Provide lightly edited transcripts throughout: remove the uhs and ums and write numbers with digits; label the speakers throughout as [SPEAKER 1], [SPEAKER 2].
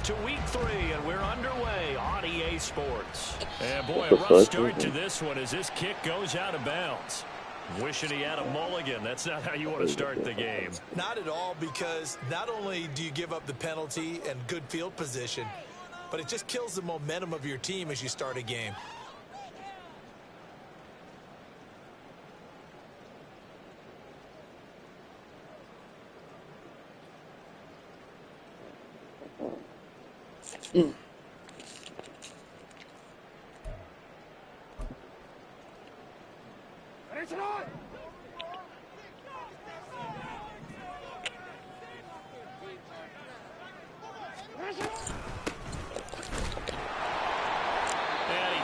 [SPEAKER 1] to week 3, and we're underway on EA Sports. And boy, a rough start to this one as this kick goes out of bounds. Wishing he had a mulligan. That's not how you want to start the game.
[SPEAKER 2] Not at all, because not only do you give up the penalty and good field position, but it just kills the momentum of your team as you start a game.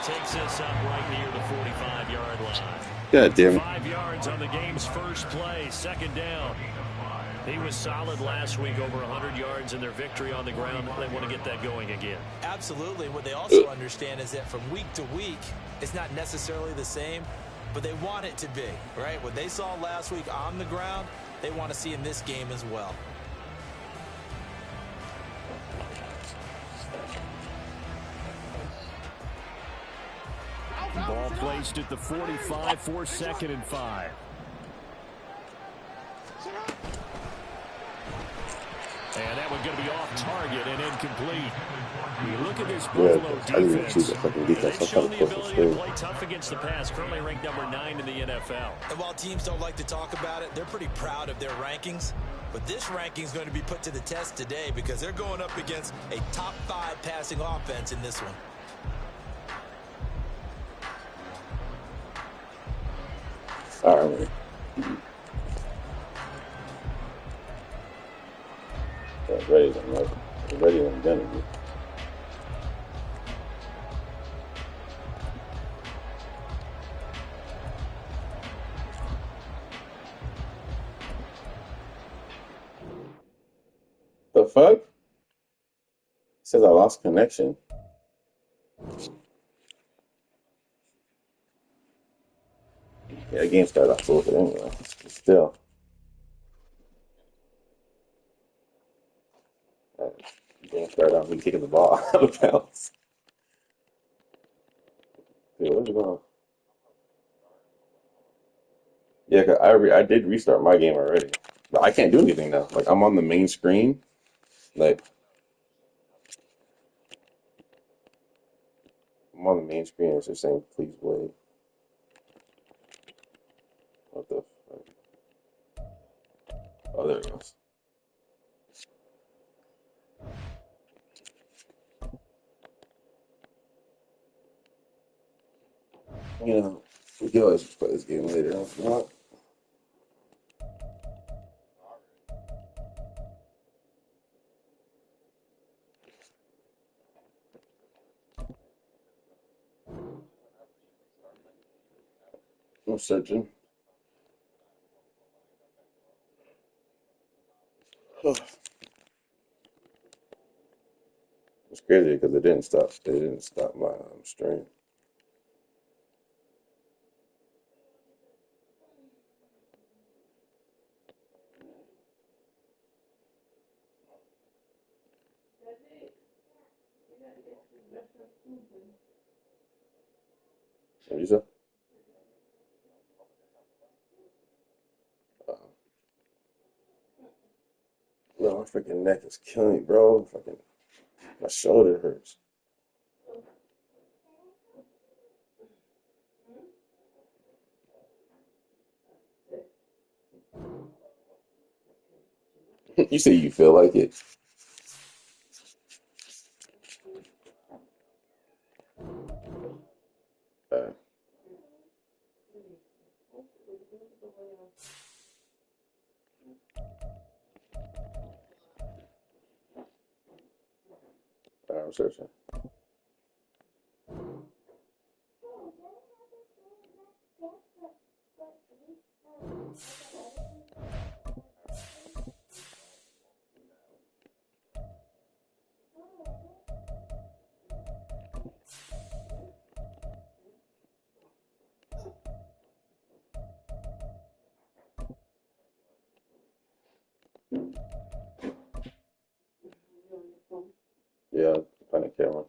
[SPEAKER 1] Takes this up right near the 45-yard line.
[SPEAKER 3] God damn it.
[SPEAKER 1] 5 yards on the game's first play, second down. He was solid last week, over 100 yards in their victory on the ground. They want to get that going again.
[SPEAKER 2] Absolutely. What they also understand is that from week to week, it's not necessarily the same, but they want it to be, right? What they saw last week on the ground, they want to see in this game as well.
[SPEAKER 1] Ball placed at the 45 for 2nd and 5. And that one's going to be off target and incomplete. You look at this Buffalo defense. They've shown the ability to play tough against the pass, currently ranked number 9 in the NFL.
[SPEAKER 2] And while teams don't like to talk about it, they're pretty proud of their rankings. But this ranking is going to be put to the test today because they're going up against a top 5 passing offense in this one.
[SPEAKER 3] All right. Ready to know. Ready when done with it. The fuck? It says I lost connection. Yeah, the game started off with it anyway. Still. The game started off me kicking the ball out of bounds. Dude, what's going on? Yeah, 'cause I did restart my game already. But I can't do anything now. Like, I'm on the main screen. Like, I'm on the main screen. It's just saying, please wait. What the fuck? Oh, there it goes. You know, we can always play this game later on if you want. I'm searching. It's crazy because it didn't stop. It didn't stop my stream. What you say? No, my freaking neck is killing me, bro. Fucking, my shoulder hurts. You say you feel like it. I'm searching. Yeah, find a camera.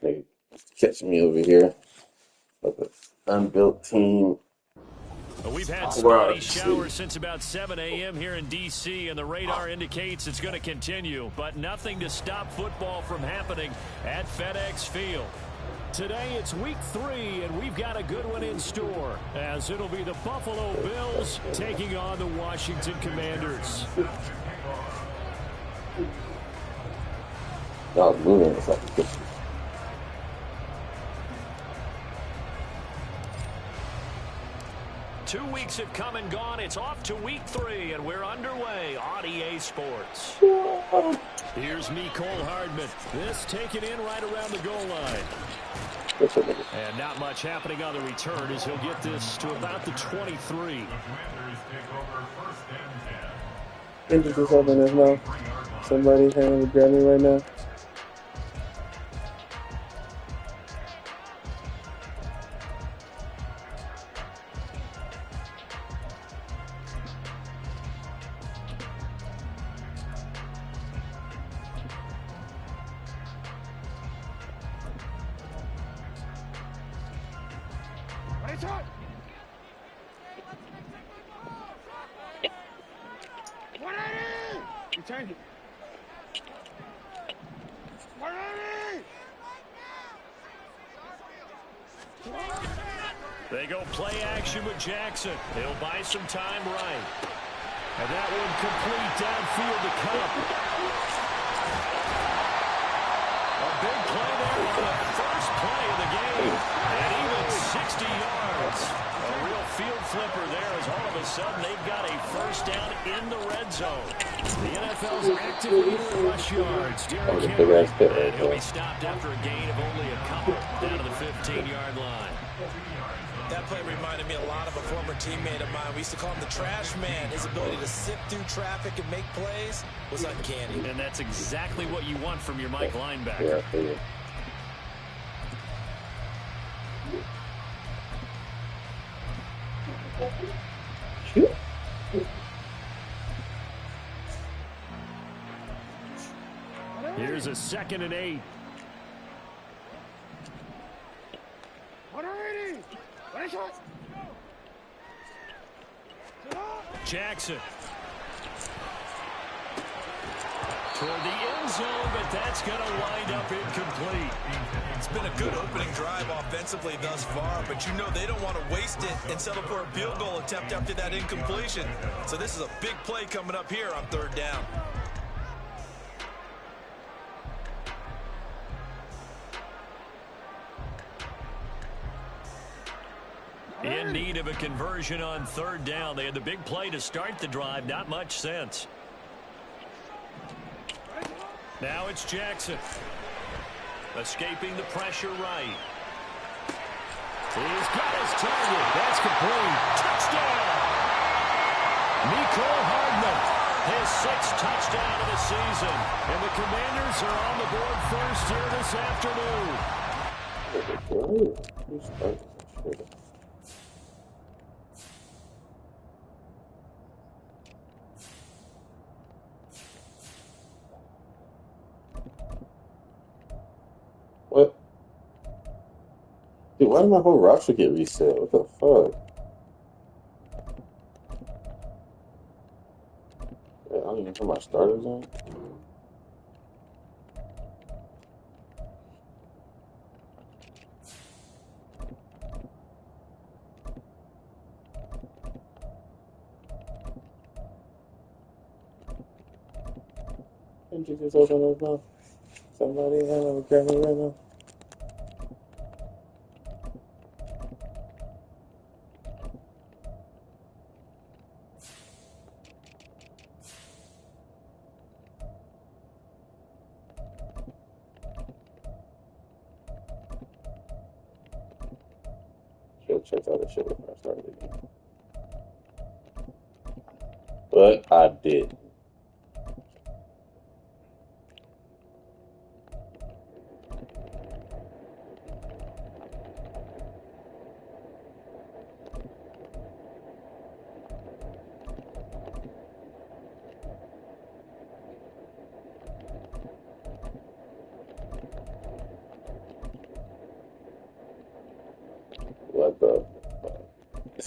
[SPEAKER 3] Nigga, catch me over here with an unbuilt team.
[SPEAKER 1] We've had spotty showers since about 7 a.m. here in D.C., and the radar indicates it's going to continue, but nothing to stop football from happening at FedEx Field. Today it's week 3, and we've got a good one in store, as it'll be the Buffalo Bills taking on the Washington Commanders.
[SPEAKER 3] Y'all moving this like a
[SPEAKER 1] 2 weeks have come and gone. It's off to week 3, and we're underway on EA Sports. Here's Mecole Hardman. This taken in right around the goal line. And not much happening on the return as he'll get this to about the 23.
[SPEAKER 4] Inject yourself in his mouth. Somebody hanging with Grammy right now.
[SPEAKER 1] They go play action with Jackson. He'll buy some time right. And that one complete downfield to Cup. A big play there on the first play of the game. And even 60 yards. A real field flipper there as all of a sudden they've got a first down in the red zone. The NFL's active leader in rush yards, Derrick Henry. And he'll be stopped after a gain of only a couple down to the 15-yard line.
[SPEAKER 2] That play reminded me a lot of a former teammate of mine. We used to call him the trash man. His ability to sift through traffic and make plays was uncanny.
[SPEAKER 1] And that's exactly what you want from your Mike linebacker.
[SPEAKER 3] yeah. Shoot.
[SPEAKER 1] Here's a 2nd and 8. Jackson. Toward the end zone, but that's going to wind up incomplete.
[SPEAKER 2] It's been a good opening drive offensively thus far, but you know they don't want to waste it and settle for a field goal attempt after that incompletion. So this is a big play coming up here on 3rd down.
[SPEAKER 1] In need of a conversion on 3rd down. They had the big play to start the drive. Not much sense. Now it's Jackson. Escaping the pressure right. He's got his target. That's complete. Touchdown! Mecole Hardman. His 6th touchdown of the season. And the Commanders are on the board first here this afternoon.
[SPEAKER 3] What? Dude, why did my whole roster get reset? What the fuck? Yeah, I don't even put my starters on.
[SPEAKER 4] Inject yourself in his mouth. Somebody hanging with Grammy right now.
[SPEAKER 3] Should've checked out this shit before I started the game. But I did.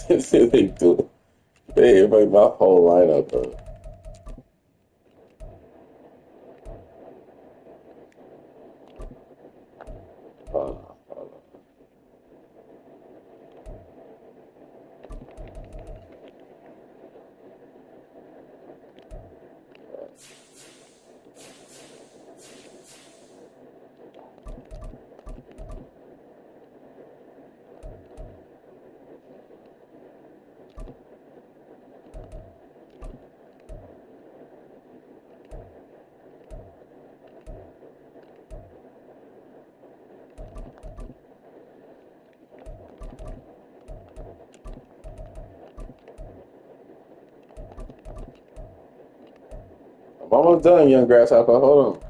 [SPEAKER 3] They do. They like my whole lineup, bro. Hold I'm almost done, young grasshopper. Hold on.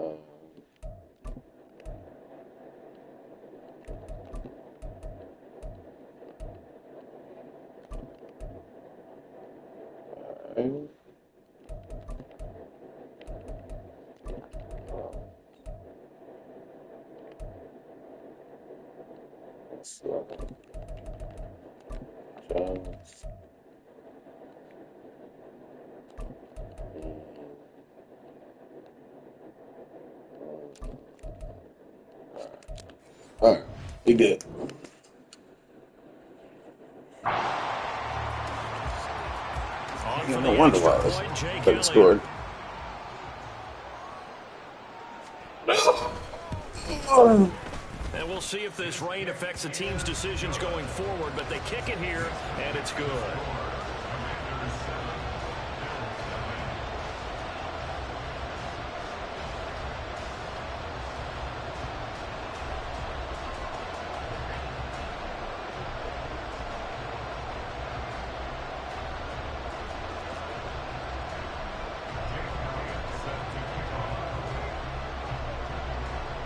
[SPEAKER 3] Alright. Jones. All right, we good. No wonder why I couldn't score.
[SPEAKER 1] And we'll see if this rain affects the team's decisions going forward, but they kick it here, and it's good.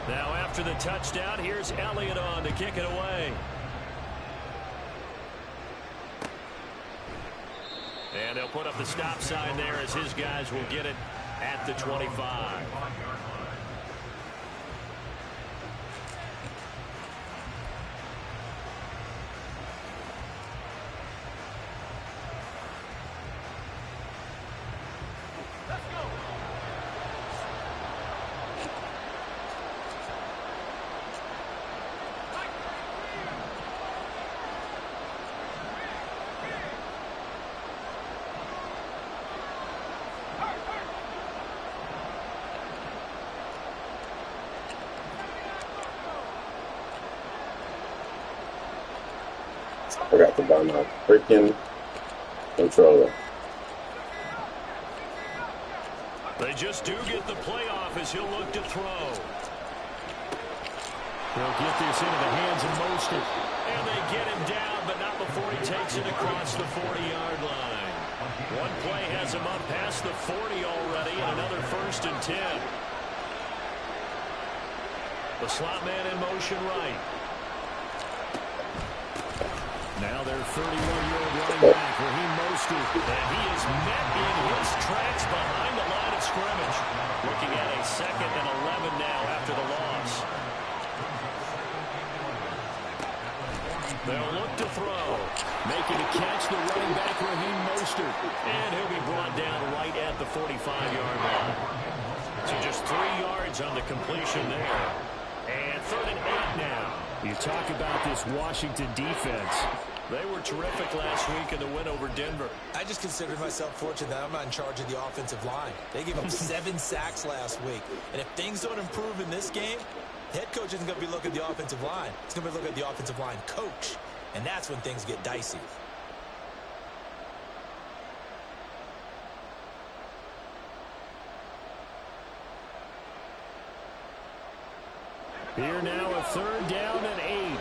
[SPEAKER 1] Now after the touchdown, here's Elliott on to kick it away. And they'll put up the stop sign there as his guys will get it at the 25.
[SPEAKER 3] I forgot to buy my freaking controller.
[SPEAKER 1] They just do get the playoff as he'll look to throw. He'll get this into the hands of Mostert. And they get him down, but not before he takes it across the 40-yard line. One play has him up past the 40 already, and another 1st and 10. The slot man in motion right. Now their 31-year-old running back, Raheem Mostert, and he is met in his tracks behind the line of scrimmage. Looking at a 2nd and 11 now after the loss. They'll look to throw. Making a catch, the running back, Raheem Mostert. And he'll be brought down right at the 45-yard line. So just 3 yards on the completion there. And 3rd and 8 now. You talk about this Washington defense. They were terrific last week in the win over Denver.
[SPEAKER 2] I just consider myself fortunate that I'm not in charge of the offensive line. They gave up 7 sacks last week. And if things don't improve in this game, the head coach isn't going to be looking at the offensive line. He's going to be looking at the offensive line coach. And that's when things get dicey.
[SPEAKER 1] Here now a 3rd down and 8.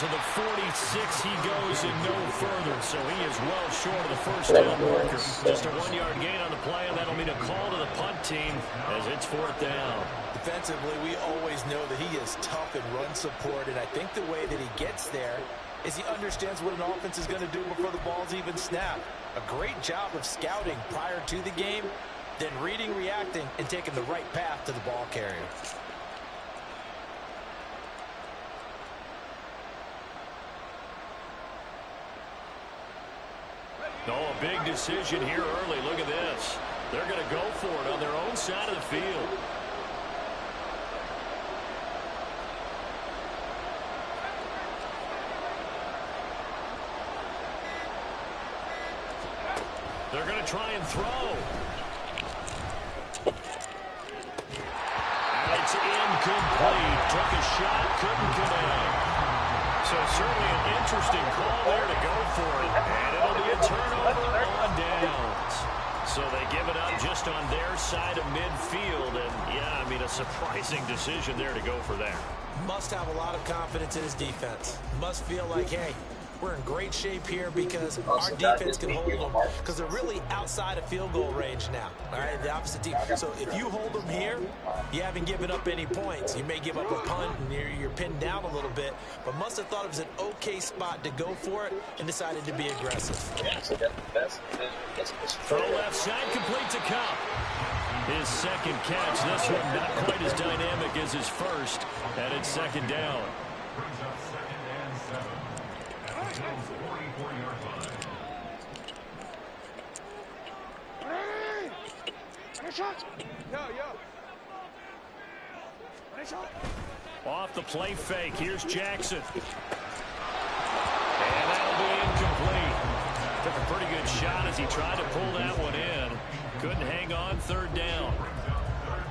[SPEAKER 1] to the 46 he goes and no further. So he is well short of the first down marker. Just a 1-yard gain on the play, and that'll mean a call to the punt team as it's 4th down.
[SPEAKER 2] Defensively, we always know that he is tough in run support, and I think the way that he gets there is he understands what an offense is going to do before the ball's even snapped. A great job of scouting prior to the game, then reading, reacting, and taking the right path to the ball carrier.
[SPEAKER 1] Oh, a big decision here early. Look at this. They're going to go for it on their own side of the field. They're going to try and throw. And it's incomplete. Took a shot, couldn't connect. So certainly an interesting call there to go for it. And it'll be a turnover on downs. So they give it up just on their side of midfield. And, yeah, I mean, a surprising decision there to go for that.
[SPEAKER 2] Must have a lot of confidence in his defense. Must feel like, hey, we're in great shape here because our defense can hold them because they're really outside of field goal range now. All right, the opposite team. So if you hold them here, you haven't given up any points. You may give up a punt and you're pinned down a little bit, but must have thought it was an okay spot to go for it and decided to be aggressive.
[SPEAKER 1] Throw left side, complete to Cup. His second catch. This one not quite as dynamic as his first, and it's 2nd down. Off the play fake. Here's Jackson. And that'll be incomplete. Took a pretty good shot as he tried to pull that one in. Couldn't hang on. 3rd down.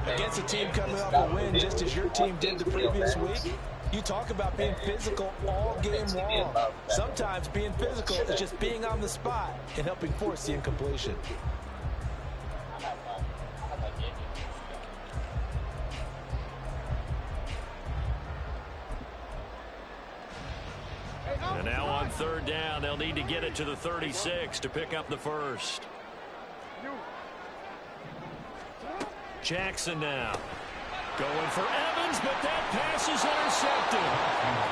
[SPEAKER 2] Against a team coming off a win just as your team did the previous week, you talk about being physical all game long. Sometimes being physical is just being on the spot and helping force the incompletion.
[SPEAKER 1] And now on 3rd down, they'll need to get it to the 36 to pick up the first. Jackson now. Going for Evans, but that pass is intercepted.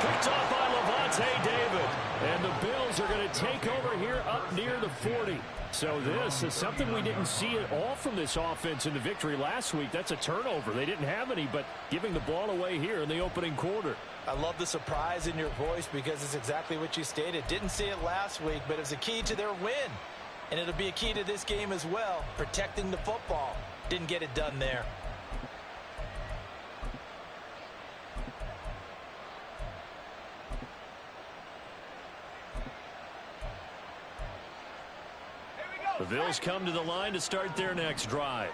[SPEAKER 1] Picked off by Levante David. And the Bills are going to take over here up near the 40. So this is something we didn't see at all from this offense in the victory last week. That's a turnover. They didn't have any, but giving the ball away here in the opening quarter.
[SPEAKER 2] I love the surprise in your voice because it's exactly what you stated. Didn't see it last week, but it's a key to their win. And it'll be a key to this game as well, protecting the football. Didn't get it done there.
[SPEAKER 1] The Bills come to the line to start their next drive.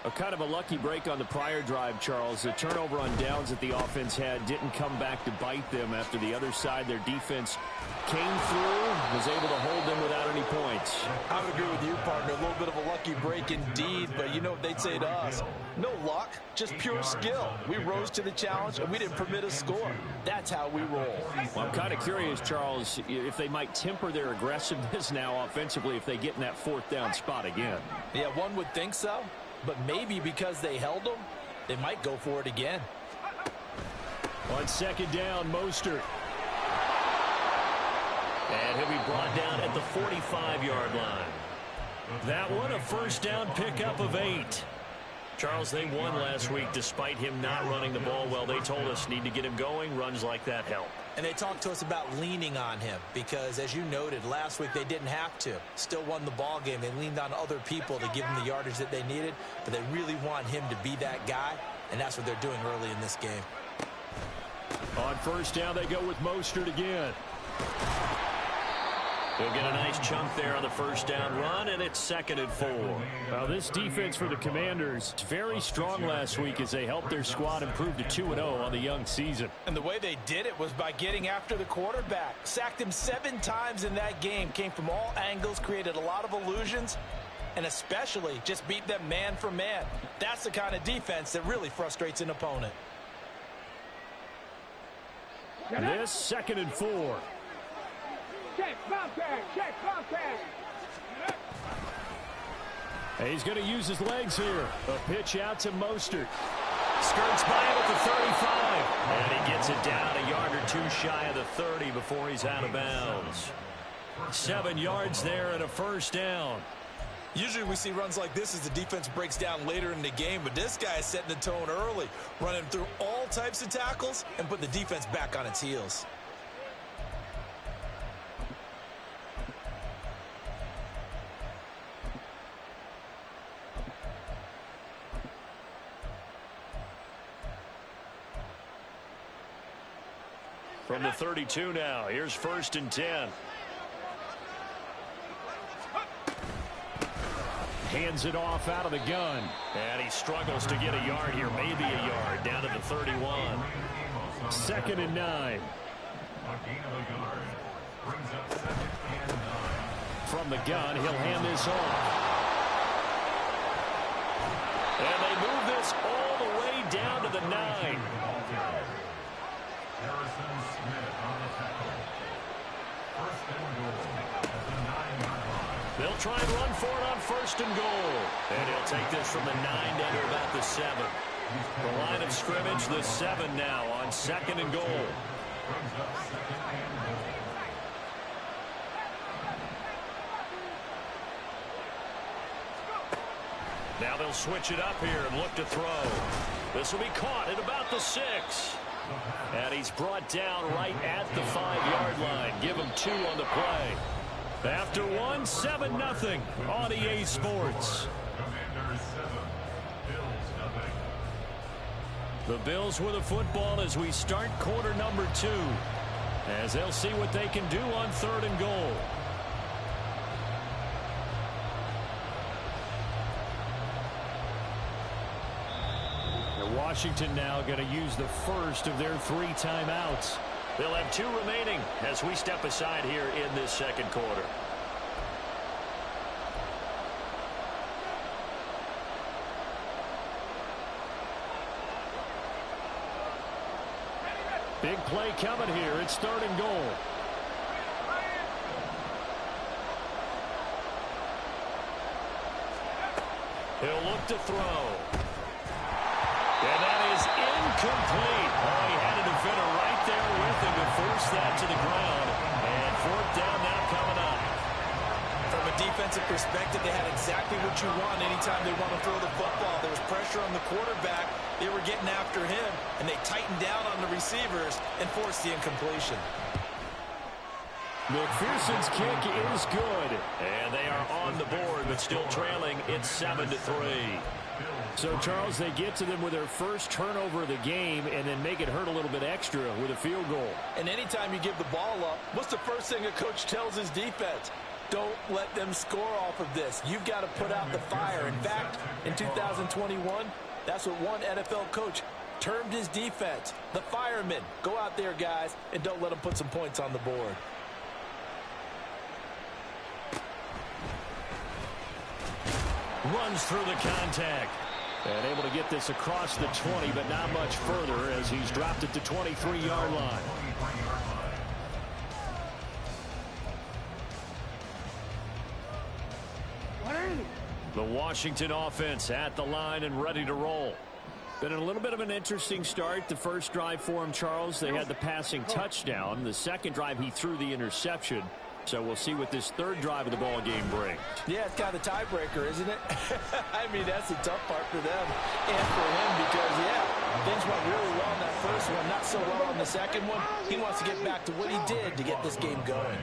[SPEAKER 1] A kind of a lucky break on the prior drive, Charles. The turnover on downs that the offense had didn't come back to bite them after the other side. Their defense came through, was able to hold them without any points.
[SPEAKER 2] I would agree with you, partner. A little bit of a lucky break indeed, but you know what they'd say to us. No luck, just pure skill. We rose to the challenge, and we didn't permit a score. That's how we roll.
[SPEAKER 1] Well, I'm kind of curious, Charles, if they might temper their aggressiveness now offensively if they get in that 4th down spot again.
[SPEAKER 2] Yeah, one would think so. But maybe because they held them, they might go for it again.
[SPEAKER 1] On 2nd down, Mostert. And he'll be brought down at the 45-yard line. That one, a 1st down pickup of 8. Charles, they won last week despite him not running the ball well. They told us need to get him going. Runs like that help.
[SPEAKER 2] And they talked to us about leaning on him because, as you noted, last week they didn't have to. Still won the ball game. They leaned on other people to give them the yardage that they needed, but they really want him to be that guy, and that's what they're doing early in this game.
[SPEAKER 1] On 1st down, they go with Mostert again. They'll get a nice chunk there on the 1st down run, and it's 2nd and 4. Well, this defense for the Commanders is very strong last week as they helped their squad improve to 2-0 on the young season.
[SPEAKER 2] And the way they did it was by getting after the quarterback. Sacked him 7 times in that game. Came from all angles, created a lot of illusions, and especially just beat them man for man. That's the kind of defense that really frustrates an opponent.
[SPEAKER 1] This 2nd and 4.
[SPEAKER 5] Check, contact, check, contact.
[SPEAKER 1] He's going to use his legs here. A pitch out to Mostert. Skirts by him at the 35. And he gets it down a yard or two shy of the 30 before he's out of bounds. 7 yards there and a first down.
[SPEAKER 2] Usually we see runs like this as the defense breaks down later in the game, but this guy is setting the tone early, running through all types of tackles and put the defense back on its heels.
[SPEAKER 1] From the 32 now, here's 1st and 10. Hands it off out of the gun. And he struggles to get a yard here, maybe a yard, down to the 31. 2nd and 9. From the gun, he'll hand this off. And they move this all the way down to the 9. They'll try and run for it on 1st and goal. And he'll take this from the 9 down to about the 7. The line of scrimmage, the 7 now on 2nd and goal. Now they'll switch it up here and look to throw. This will be caught at about the 6. And he's brought down right at the 5-yard line. Give him 2 on the play. After 1, 7-0 on EA Sports. The Bills with a football as we start quarter number 2. As they'll see what they can do on 3rd and goal. Washington now going to use the first of their 3 timeouts. They'll have 2 remaining as we step aside here in this 2nd quarter. Big play coming here. It's 3rd and goal. He'll look to throw. And that is incomplete. Oh, he had a defender right there with him to force that to the ground. And 4th down now coming up.
[SPEAKER 2] From a defensive perspective, they had exactly what you want anytime they want to throw the football. There was pressure on the quarterback. They were getting after him, and they tightened down on the receivers and forced the incompletion.
[SPEAKER 1] McPherson's kick is good. And they are on the board, but still trailing. It's 7-3. So, Charles, they get to them with their first turnover of the game and then make it hurt a little bit extra with a field goal.
[SPEAKER 2] And anytime you give the ball up, what's the first thing a coach tells his defense? Don't let them score off of this. You've got to put out the fire. In fact, in 2021, that's what one NFL coach termed his defense. The firemen. Go out there, guys, and don't let them put some points on the board.
[SPEAKER 1] Runs through the contact. And able to get this across the 20, but not much further as he's dropped it to 23-yard line. The Washington offense at the line and ready to roll. Been a little bit of an interesting start. The first drive for him, Charles, they had the passing touchdown. The second drive, he threw the interception. So we'll see what this 3rd drive of the ball game brings.
[SPEAKER 2] Yeah, it's kind of the tiebreaker, isn't it? I mean, that's the tough part for them and for him because, yeah, things went really well in that first one, not so well on the second one. He wants to get back to what he did to get this game going.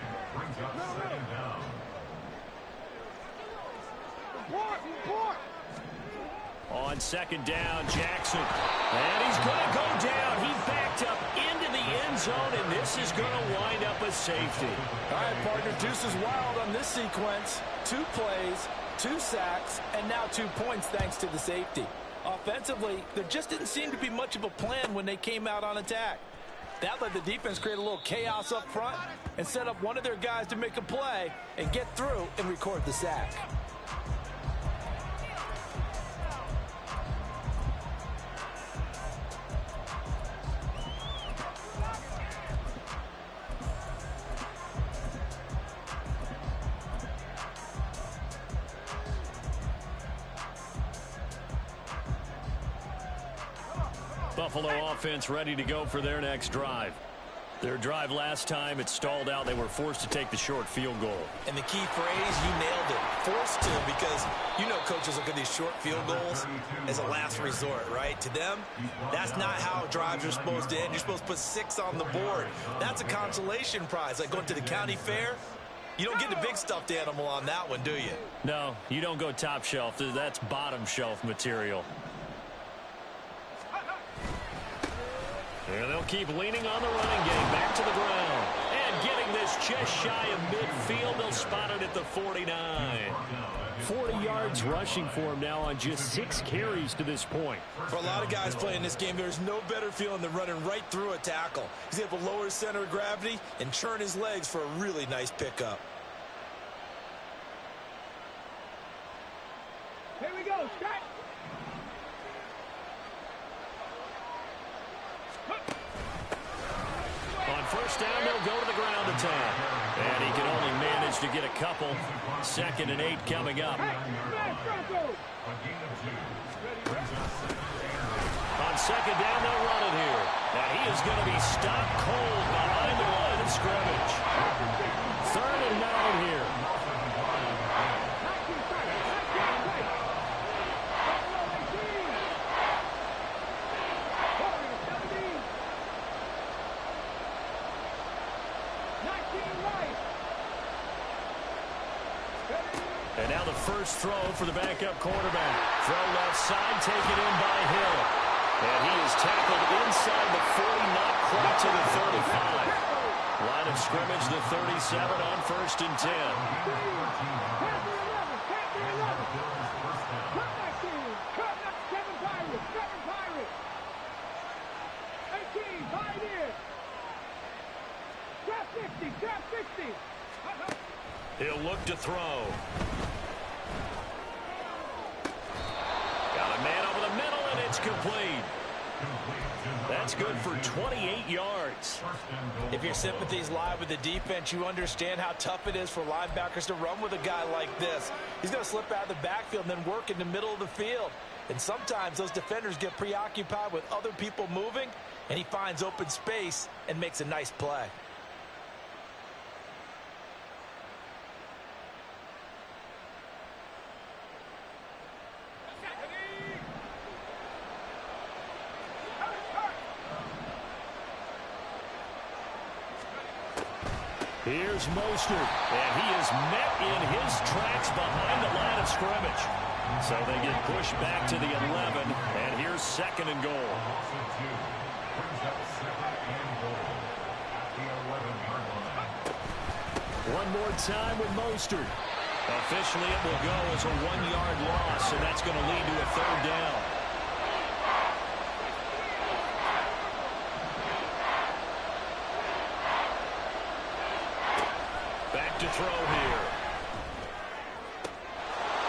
[SPEAKER 1] On 2nd down, Jackson. And he's going to go down. He backed up into the end zone, and this is going to wind up a safety.
[SPEAKER 2] All right, partner, deuce is wild on this sequence. 2 plays, 2 sacks, and now 2 points thanks to the safety. Offensively, there just didn't seem to be much of a plan when they came out on attack. That let the defense create a little chaos up front and set up one of their guys to make a play and get through and record the sack.
[SPEAKER 1] Buffalo offense ready to go for their next drive. Their drive last time, it stalled out. They were forced to take the short field goal.
[SPEAKER 2] And the key phrase, you nailed it. Forced to, because you know coaches look at these short field goals as a last resort, right? To them, that's not how drives are supposed to end. You're supposed to put 6 on the board. That's a consolation prize. Like going to the county fair, you don't get the big stuffed animal on that one, do you?
[SPEAKER 1] No, you don't go top shelf. That's bottom shelf material. And they'll keep leaning on the running game. Back to the ground. And getting this just shy of midfield. They'll spot it at the 49. 40 yards rushing for him now on just 6 carries to this point.
[SPEAKER 2] For a lot of guys playing this game, there's no better feeling than running right through a tackle. He's able to lower his center of gravity and churn his legs for a really nice pickup.
[SPEAKER 5] Here we go, Scott.
[SPEAKER 1] On first down, they'll go to the ground attack. And he can only manage to get a couple. 2nd and 8 coming up.
[SPEAKER 5] Hey, smash Broncos.
[SPEAKER 1] On 2nd down, they'll run it here. And he is going to be stopped cold behind the line of scrimmage. 3rd and 9 here. And now the first throw for the backup quarterback. Throw left side, taken in by Hill. And he is tackled inside the 40, not quite to the 35. Line of scrimmage, the 37 on 1st and 10. He'll look to throw. Got a man over the middle, and it's complete. That's good for 28 yards.
[SPEAKER 2] If your sympathies lie with the defense, you understand how tough it is for linebackers to run with a guy like this. He's going to slip out of the backfield and then work in the middle of the field. And sometimes those defenders get preoccupied with other people moving, and he finds open space and makes a nice play.
[SPEAKER 1] Here's Mostert, and he is met in his tracks behind the line of scrimmage. So they get pushed back to the 11, and here's 2nd and goal. One more time with Mostert. Officially, it will go as a 1-yard loss, and that's going to lead to a 3rd down. To throw here.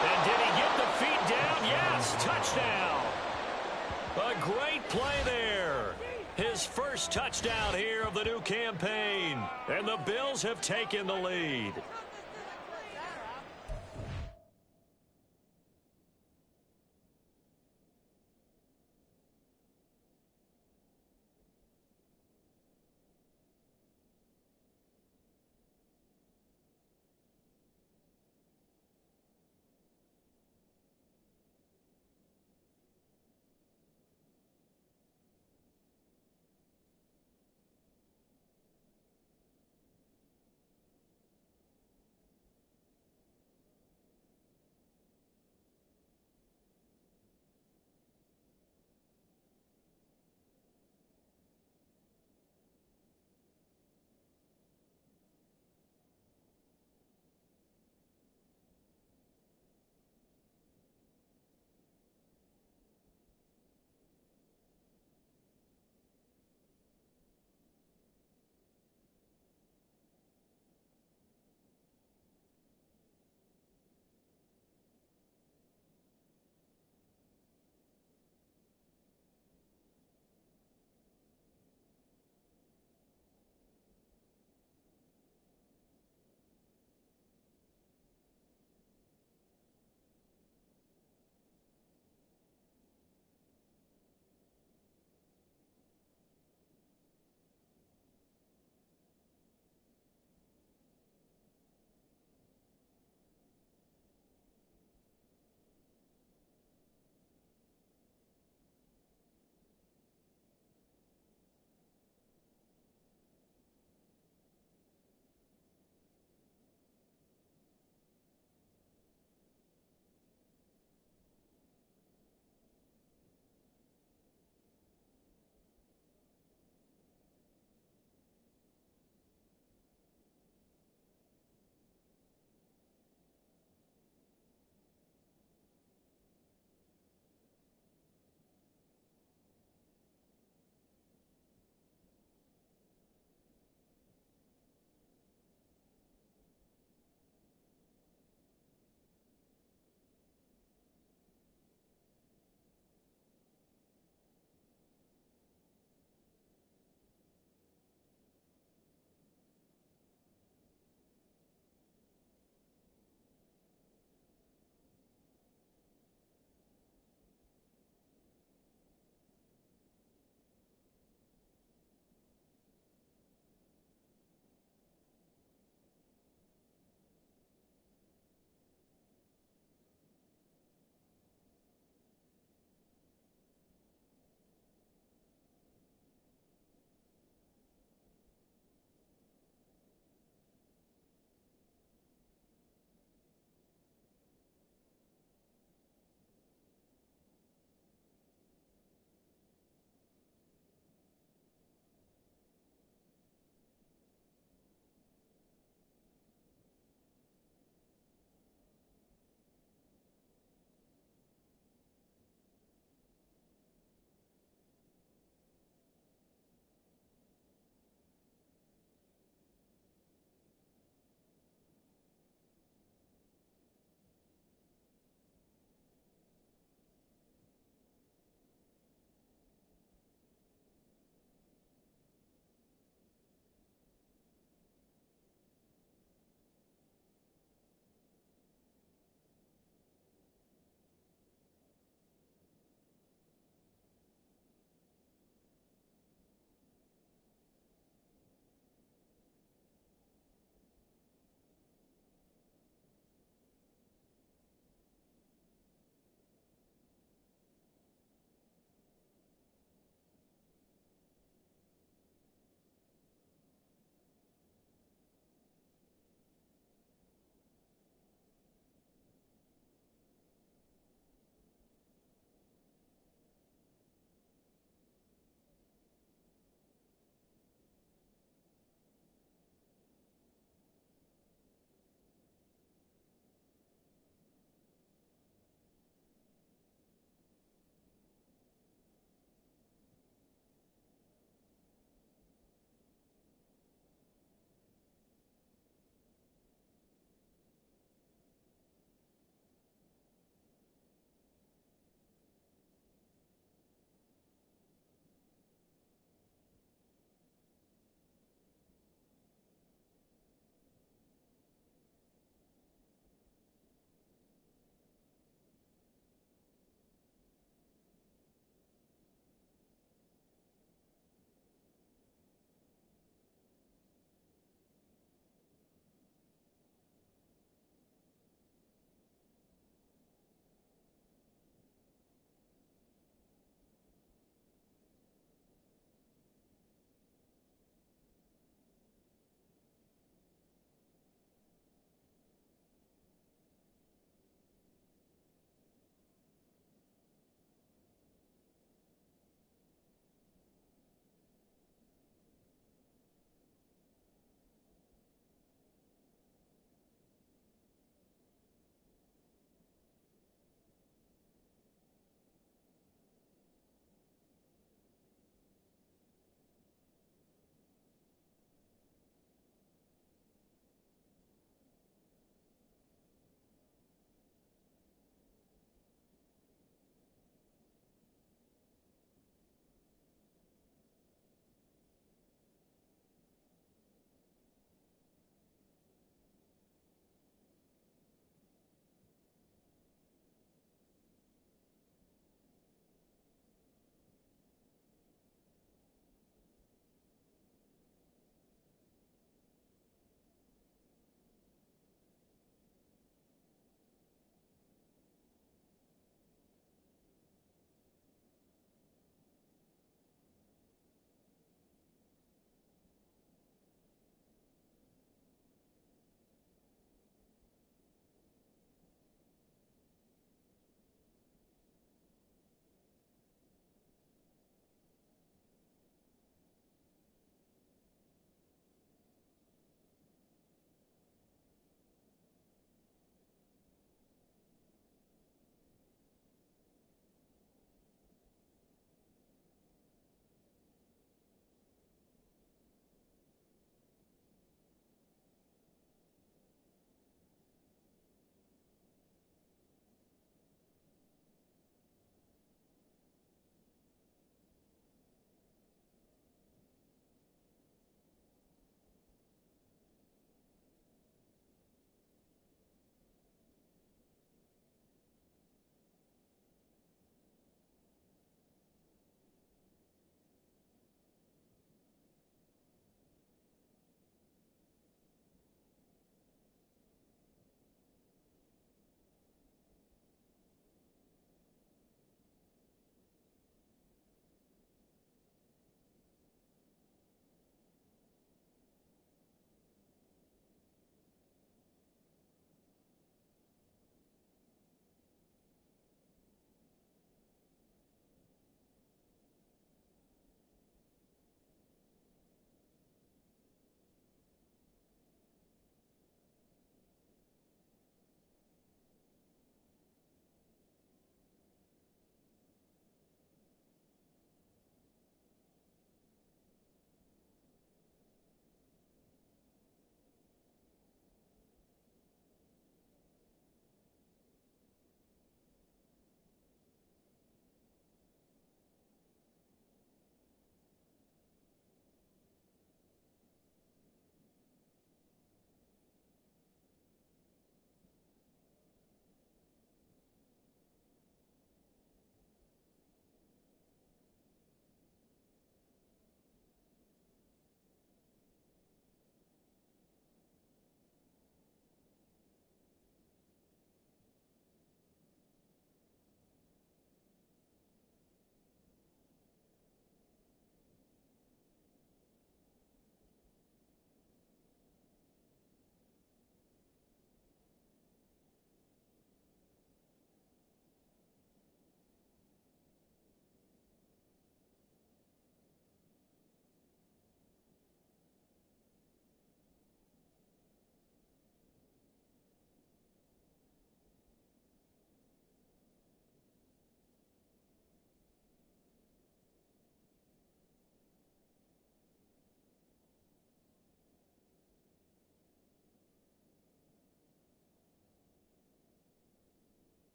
[SPEAKER 1] And did he get the feet down? Yes, touchdown. A great play there. His first touchdown here of the new campaign. And the Bills have taken the lead.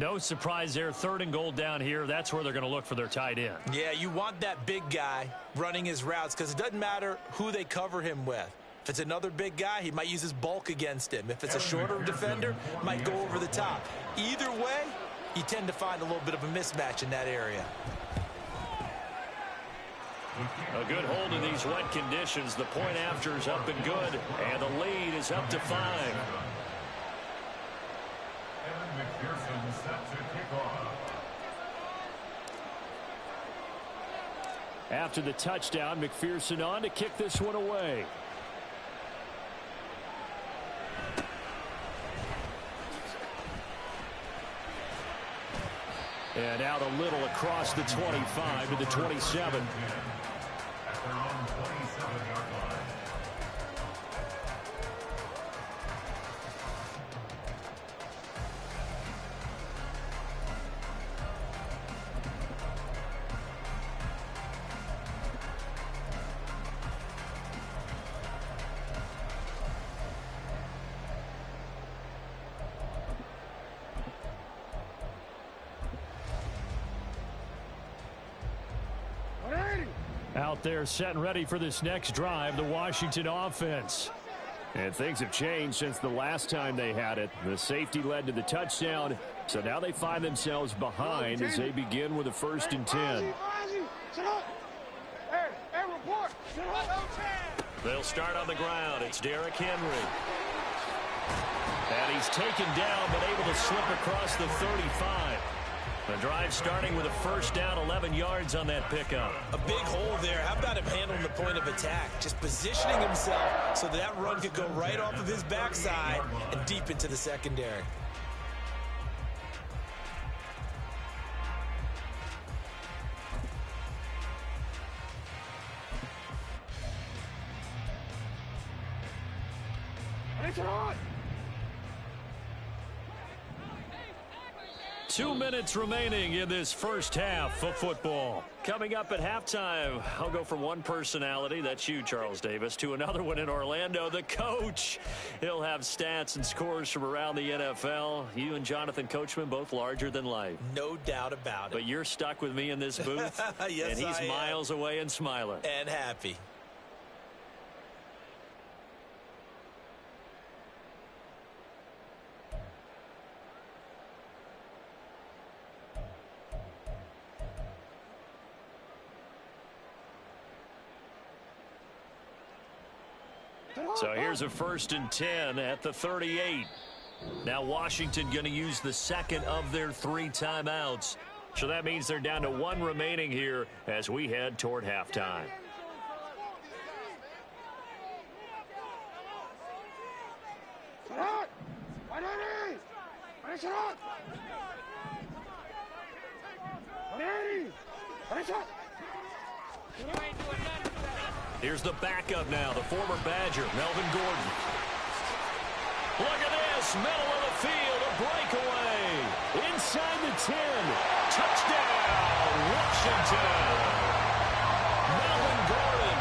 [SPEAKER 1] No surprise there. 3rd and goal down here. That's where they're going to look for their tight end.
[SPEAKER 2] Yeah, you want that big guy running his routes because it doesn't matter who they cover him with. If it's another big guy, he might use his bulk against him. If it's a shorter defender, might go over the top. Either way, you tend to find a little bit of a mismatch in that area.
[SPEAKER 1] A good hold in these wet conditions. The point after is up and good, and the lead is up to 5. After the touchdown, McPherson on to kick this one away. And out a little across the 25 to the 27. Out there set and ready for this next drive, the Washington offense. And things have changed since the last time they had it. The safety led to the touchdown, so now they find themselves behind as they begin with a 1st and 10. They'll start on the ground. It's Derrick Henry. And he's taken down, but able to slip across the 35. The drive starting with a 1st down, 11 yards on that pickup.
[SPEAKER 2] A big hole there. How about him handling the point of attack? Just positioning himself so that run could go right off of his backside and deep into the secondary.
[SPEAKER 5] It's on!
[SPEAKER 1] 2 minutes remaining in this first half of football. Coming up at halftime, I'll go from one personality, that's you, Charles Davis, to another one in Orlando, the coach. He'll have stats and scores from around the NFL. You and Jonathan Coachman, both larger than life.
[SPEAKER 2] No doubt about it.
[SPEAKER 1] But you're stuck with me in this booth,
[SPEAKER 2] yes,
[SPEAKER 1] and he's miles away and smiling.
[SPEAKER 2] And happy.
[SPEAKER 1] So here's a 1st and 10 at the 38. Now Washington going to use the 2nd of their 3 timeouts. So that means they're down to 1 remaining here as we head toward halftime. Here's the backup now, the former Badger, Melvin Gordon. Look at this, middle of the field, a breakaway. Inside the 10, touchdown, Washington. Melvin Gordon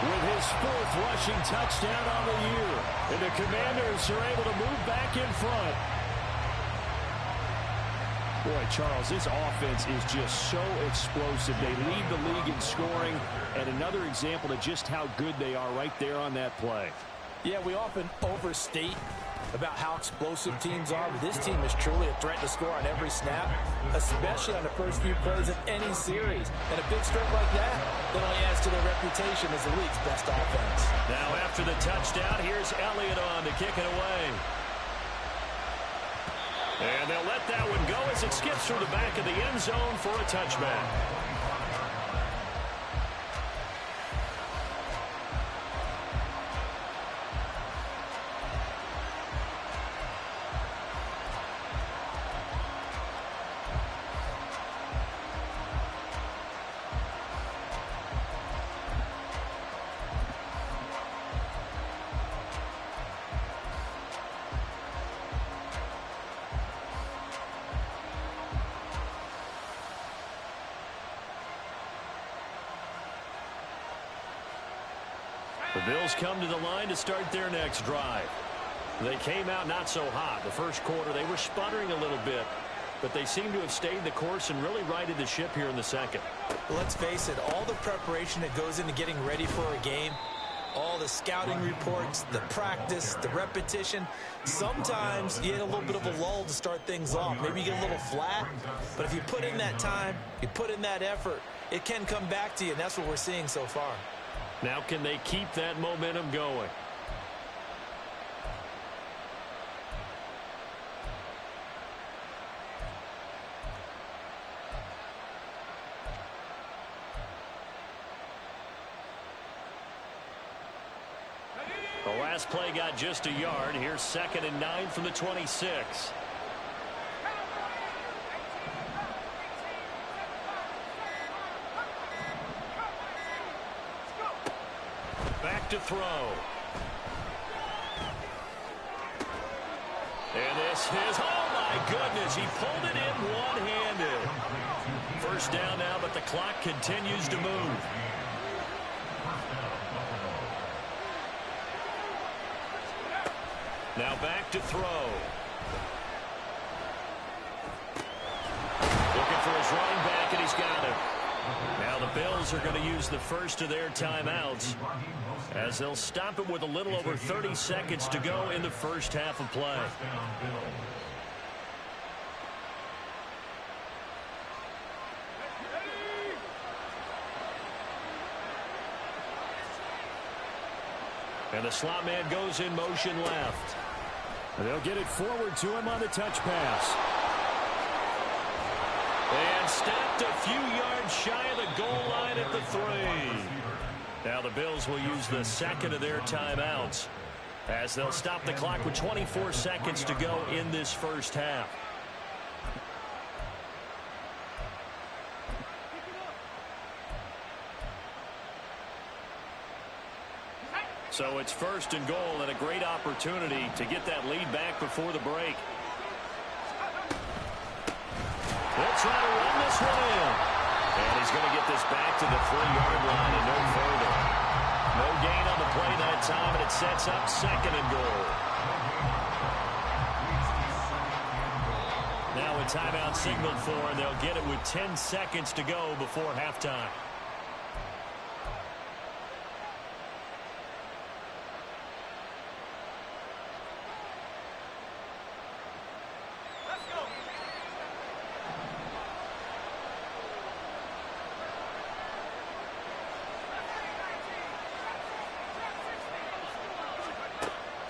[SPEAKER 1] with his 4th rushing touchdown on the year. And the Commanders are able to move back in front. Boy, Charles, this offense is just so explosive. They lead the league in scoring, and another example of just how good they are right there on that play.
[SPEAKER 2] Yeah, we often overstate about how explosive teams are, but this team is truly a threat to score on every snap, especially on the first few plays of any series. And a big stroke like that only adds to their reputation as the league's best offense.
[SPEAKER 1] Now after the touchdown, here's Elliott on to kick it away. And they'll let that one go as it skips through the back of the end zone for a touchback. The Bills come to the line to start their next drive. They came out not so hot. The first quarter, they were sputtering a little bit. but they seem to have stayed the course and really righted the ship here in the second.
[SPEAKER 2] Well, let's face it, all the preparation that goes into getting ready for a game, all the scouting reports, the practice, the repetition, sometimes you get a little bit of a lull to start things off. Maybe you get a little flat, but if you put in that time, you put in that effort, it can come back to you, and that's what we're seeing so far.
[SPEAKER 1] Now can they keep that momentum going? The last play got just a yard. Here's 2nd and 9 from the 26. Back to throw. And this is, oh my goodness, he pulled it in one-handed. First down now, but the clock continues to move. Now back to throw. Looking for his running back, and he's got him. Now the Bills are going to use the first of their timeouts as they'll stop it with a little over 30 seconds to go in the first half of play. And the slot man goes in motion left. They'll get it forward to him on the touch pass. And stopped a few yards shy of the goal line at the 3. Now the Bills will use the second of their timeouts as they'll stop the clock with 24 seconds to go in this first half. So it's 1st and goal and a great opportunity to get that lead back before the break. They'll try to run this one in. And he's going to get this back to the 3-yard line and no further. No gain on the play that time, and it sets up 2nd and goal. Now a timeout signaled for, and they'll get it with 10 seconds to go before halftime.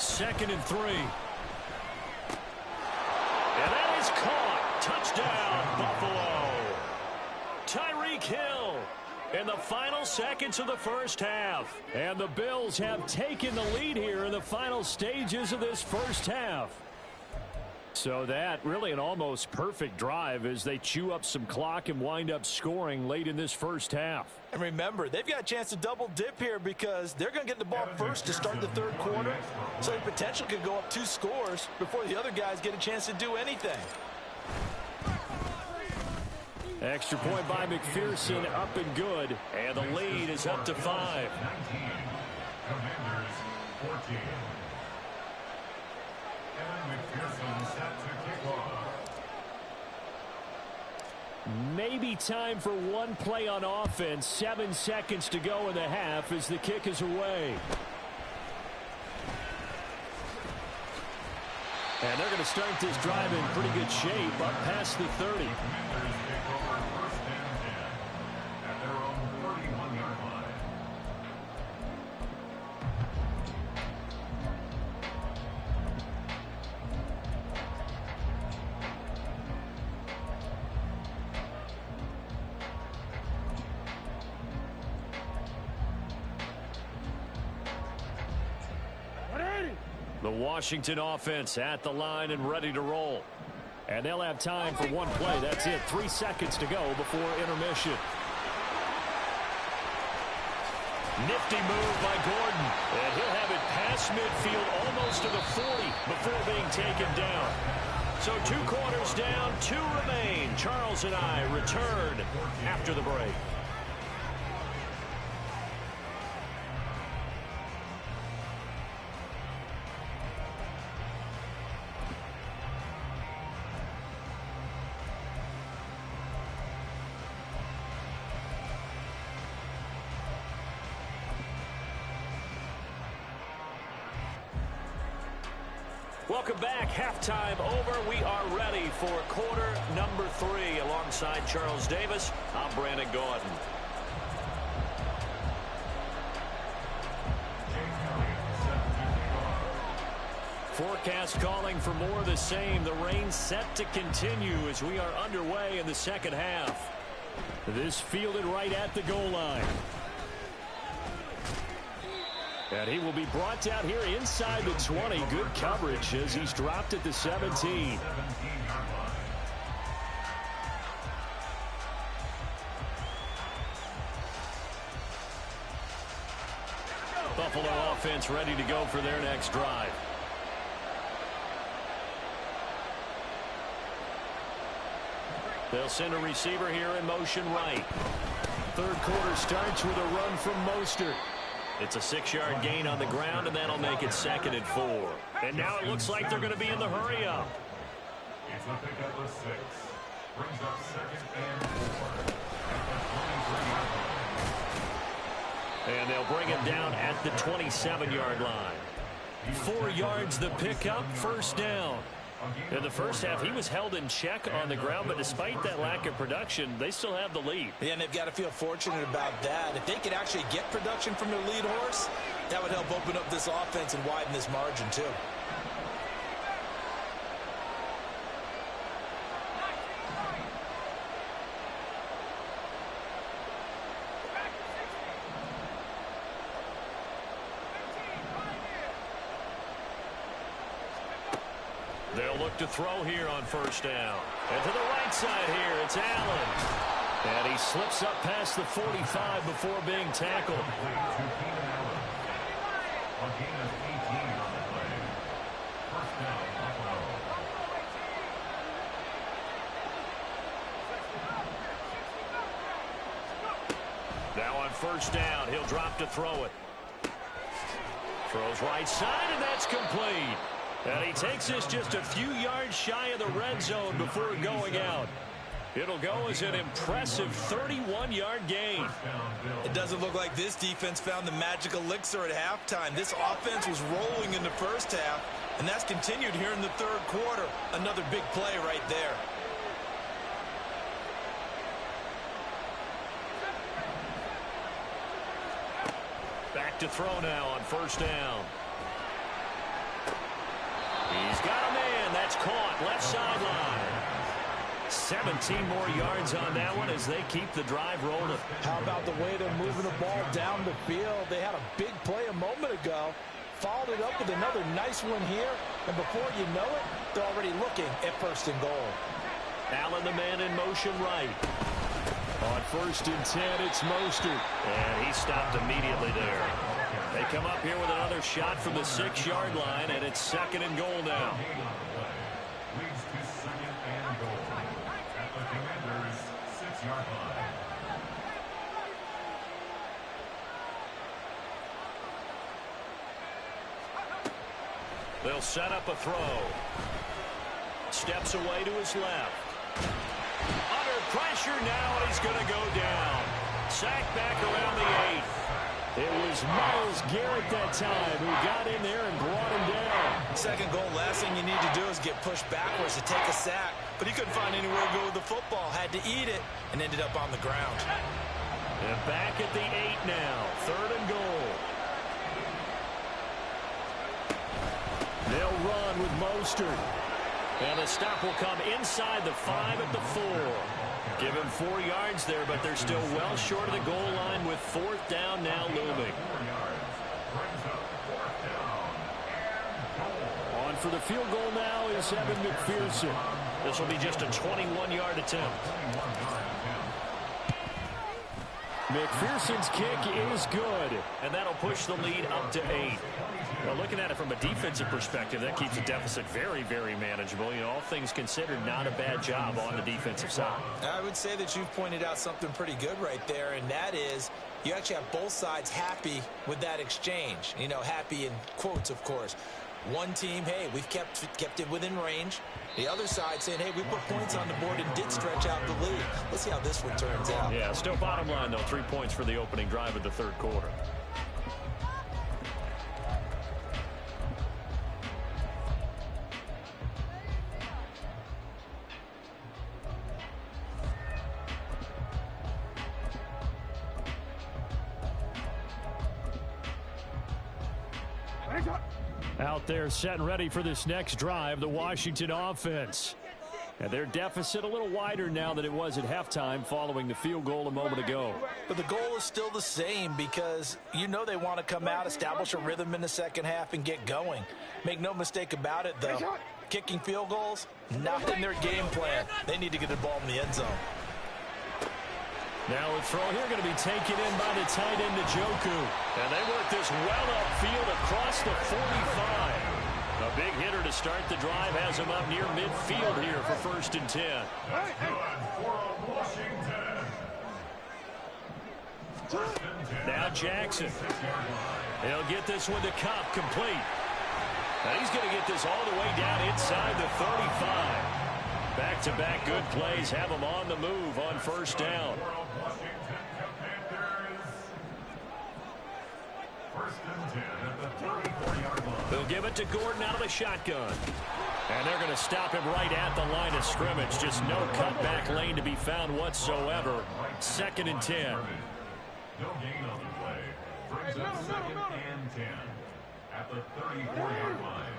[SPEAKER 1] Second and 3. And that is caught. Touchdown, Buffalo. Tyreek Hill in the final seconds of the first half. And the Bills have taken the lead here in the final stages of this first half. So that really an almost perfect drive as they chew up some clock and wind up scoring late in this first half.
[SPEAKER 2] And remember, they've got a chance to double dip here because they're going to get the ball first to start the 3rd quarter. So the potential could go up 2 scores before the other guys get a chance to do anything.
[SPEAKER 1] Extra point by McPherson, up and good. And the lead is up to 5. Maybe time for one play on offense. 7 seconds to go in the half as the kick is away. And they're going to start this drive in pretty good shape up past the 30. The Washington offense at the line and ready to roll. And they'll have time for one play. That's it. 3 seconds to go before intermission. Nifty move by Gordon. And he'll have it past midfield almost to the 40 before being taken down. So 2 quarters down, 2 remain. Charles and I return after the break. Welcome back. Halftime over. We are ready for quarter number 3. Alongside Charles Davis, I'm Brandon Gordon. Forecast calling for more of the same. The rain set to continue as we are underway in the second half. This fielded right at the goal line. And he will be brought down here inside the 20. Good coverage as he's dropped at the 17. Buffalo offense ready to go for their next drive. They'll send a receiver here in motion right. Third quarter starts with a run from Mostert. It's a 6-yard gain on the ground, and that'll make it 2nd and 4. And now it looks like they're going to be in the hurry up.
[SPEAKER 6] It's a pickup of 6. Brings up 2nd and 4.
[SPEAKER 1] And they'll bring him down at the 27-yard line. 4 yards the pickup, first down. In the first half, he was held in check on the ground, but despite that lack of production, they still have the lead.
[SPEAKER 2] Yeah, and they've got to feel fortunate about that. If they could actually get production from their lead horse, that would help open up this offense and widen this margin, too.
[SPEAKER 1] They'll look to throw here on first down. And to the right side here, it's Allen. And he slips up past the 45 before being tackled. Now on first down, he'll drop to throw it. Throws right side, and that's complete. And he takes this just a few yards shy of the red zone before going out. It'll go as an impressive 31-yard gain.
[SPEAKER 2] It doesn't look like this defense found the magic elixir at halftime. This offense was rolling in the first half, and that's continued here in the third quarter. Another big play right there.
[SPEAKER 1] Back to throw now on first down. He's got a man. That's caught. Left sideline. 17 more yards on that one as they keep the drive rolling.
[SPEAKER 2] How about the way they're moving the ball down the field? They had a big play a moment ago. Followed it up with another nice one here. And before you know it, they're already looking at first and goal.
[SPEAKER 1] Allen, the man in motion right. On first and 10, it's Mostert. And he stopped immediately there. They come up here with another shot from the 6-yard line, and it's 2nd and goal now.
[SPEAKER 6] Leads to 2nd and goal at the Commanders' 6-yard line.
[SPEAKER 1] They'll set up a throw. Steps away to his left. Under pressure now, and he's going to go down. Sacked back around the 8. It was Myles Garrett that time who got in there and brought him down.
[SPEAKER 2] Second goal, last thing you need to do is get pushed backwards to take a sack. But he couldn't find anywhere to go with the football. Had to eat it and ended up on the ground.
[SPEAKER 1] And back at the 8 now. 3rd and goal. They'll run with Mostert. And the stop will come inside the 5 at the 4. Give him 4 yards there, but they're still well short of the goal line with 4th down now looming. On for the field goal now is Evan McPherson. This will be just a 21-yard attempt. McPherson's kick is good, and that'll push the lead up to 8. Well, looking at it from a defensive perspective, that keeps the deficit very, very manageable. You know, all things considered, not a bad job on the defensive side.
[SPEAKER 2] I would say that you've pointed out something pretty good right there, and that is you actually have both sides happy with that exchange. You know, happy in quotes, of course. One team, hey, we've kept it within range. The other side saying, hey, we put points on the board and did stretch out the lead. Let's see how this one turns out.
[SPEAKER 1] Yeah, still bottom line, though, 3 points for the opening drive of the third quarter. Out there set and ready for this next drive, the Washington offense. And their deficit a little wider now than it was at halftime following the field goal a moment ago.
[SPEAKER 2] But the goal is still the same because you know they want to come out, establish a rhythm in the second half, and get going. Make no mistake about it, though. Kicking field goals, not in their game plan. They need to get the ball in the end zone.
[SPEAKER 1] Now a throw here going to be taken in by the tight end, Njoku. And they work this well upfield across the 45. A big hitter to start the drive has him up near midfield here for 1st and 10.
[SPEAKER 6] That's good for Washington. 1st and 10.
[SPEAKER 1] Now Jackson. He'll get this one to Cup, complete. Now he's going to get this all the way down inside the 35. Back-to-back good plays have him on the move on 1st down.
[SPEAKER 6] Washington Commanders. 1st and 10 at the 34-yard line.
[SPEAKER 1] They'll give it to Gordon out of the shotgun. And they're going to stop him right at the line of scrimmage. Just no cutback lane to be found whatsoever. 2nd and 10.
[SPEAKER 6] No gain on the play. Brings up 2nd and 10 at the 34-yard line.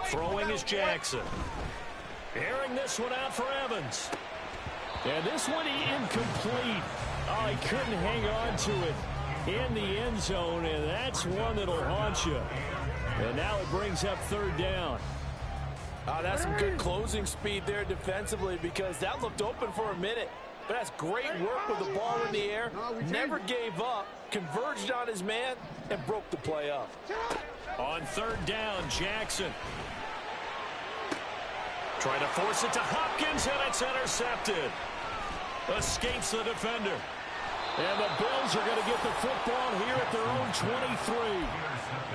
[SPEAKER 1] Throwing is Jackson. Airing this one out for Evans. And this one incomplete. Oh, he couldn't hang on to it in the end zone, and that's one that'll haunt you. And now it brings up 3rd down.
[SPEAKER 2] That's some good closing speed there defensively because that looked open for a minute. But that's great work with the ball in the air. Never gave up, converged on his man, and broke the play up.
[SPEAKER 1] On 3rd down, Jackson. Trying to force it to Hopkins, and it's intercepted. Escapes the defender. And the Bills are going to get the football here at their own 23.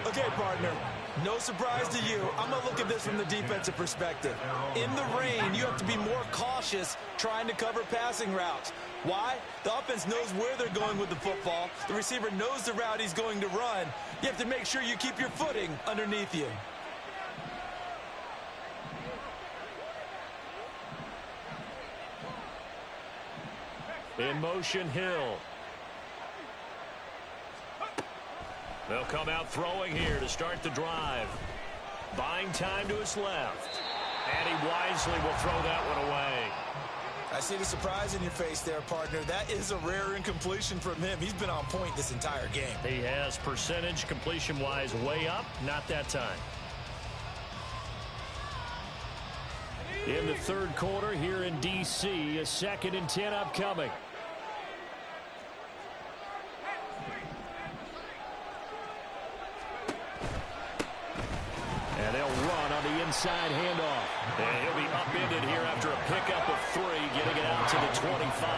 [SPEAKER 2] Okay, partner, no surprise to you. I'm going to look at this from the defensive perspective. In the rain, you have to be more cautious trying to cover passing routes. Why? The offense knows where they're going with the football. The receiver knows the route he's going to run. You have to make sure you keep your footing underneath you.
[SPEAKER 1] In motion, Hill. They'll come out throwing here to start the drive. Buying time to his left. And he wisely will throw that one away.
[SPEAKER 2] I see the surprise in your face there, partner. That is a rare incompletion from him. He's been on point this entire game.
[SPEAKER 1] He has percentage completion-wise way up. Not that time. In the 3rd quarter here in D.C., a 2nd and 10 upcoming. And they'll run on the inside handoff. And he'll be upended here after a pickup of 3, getting it out to the 25.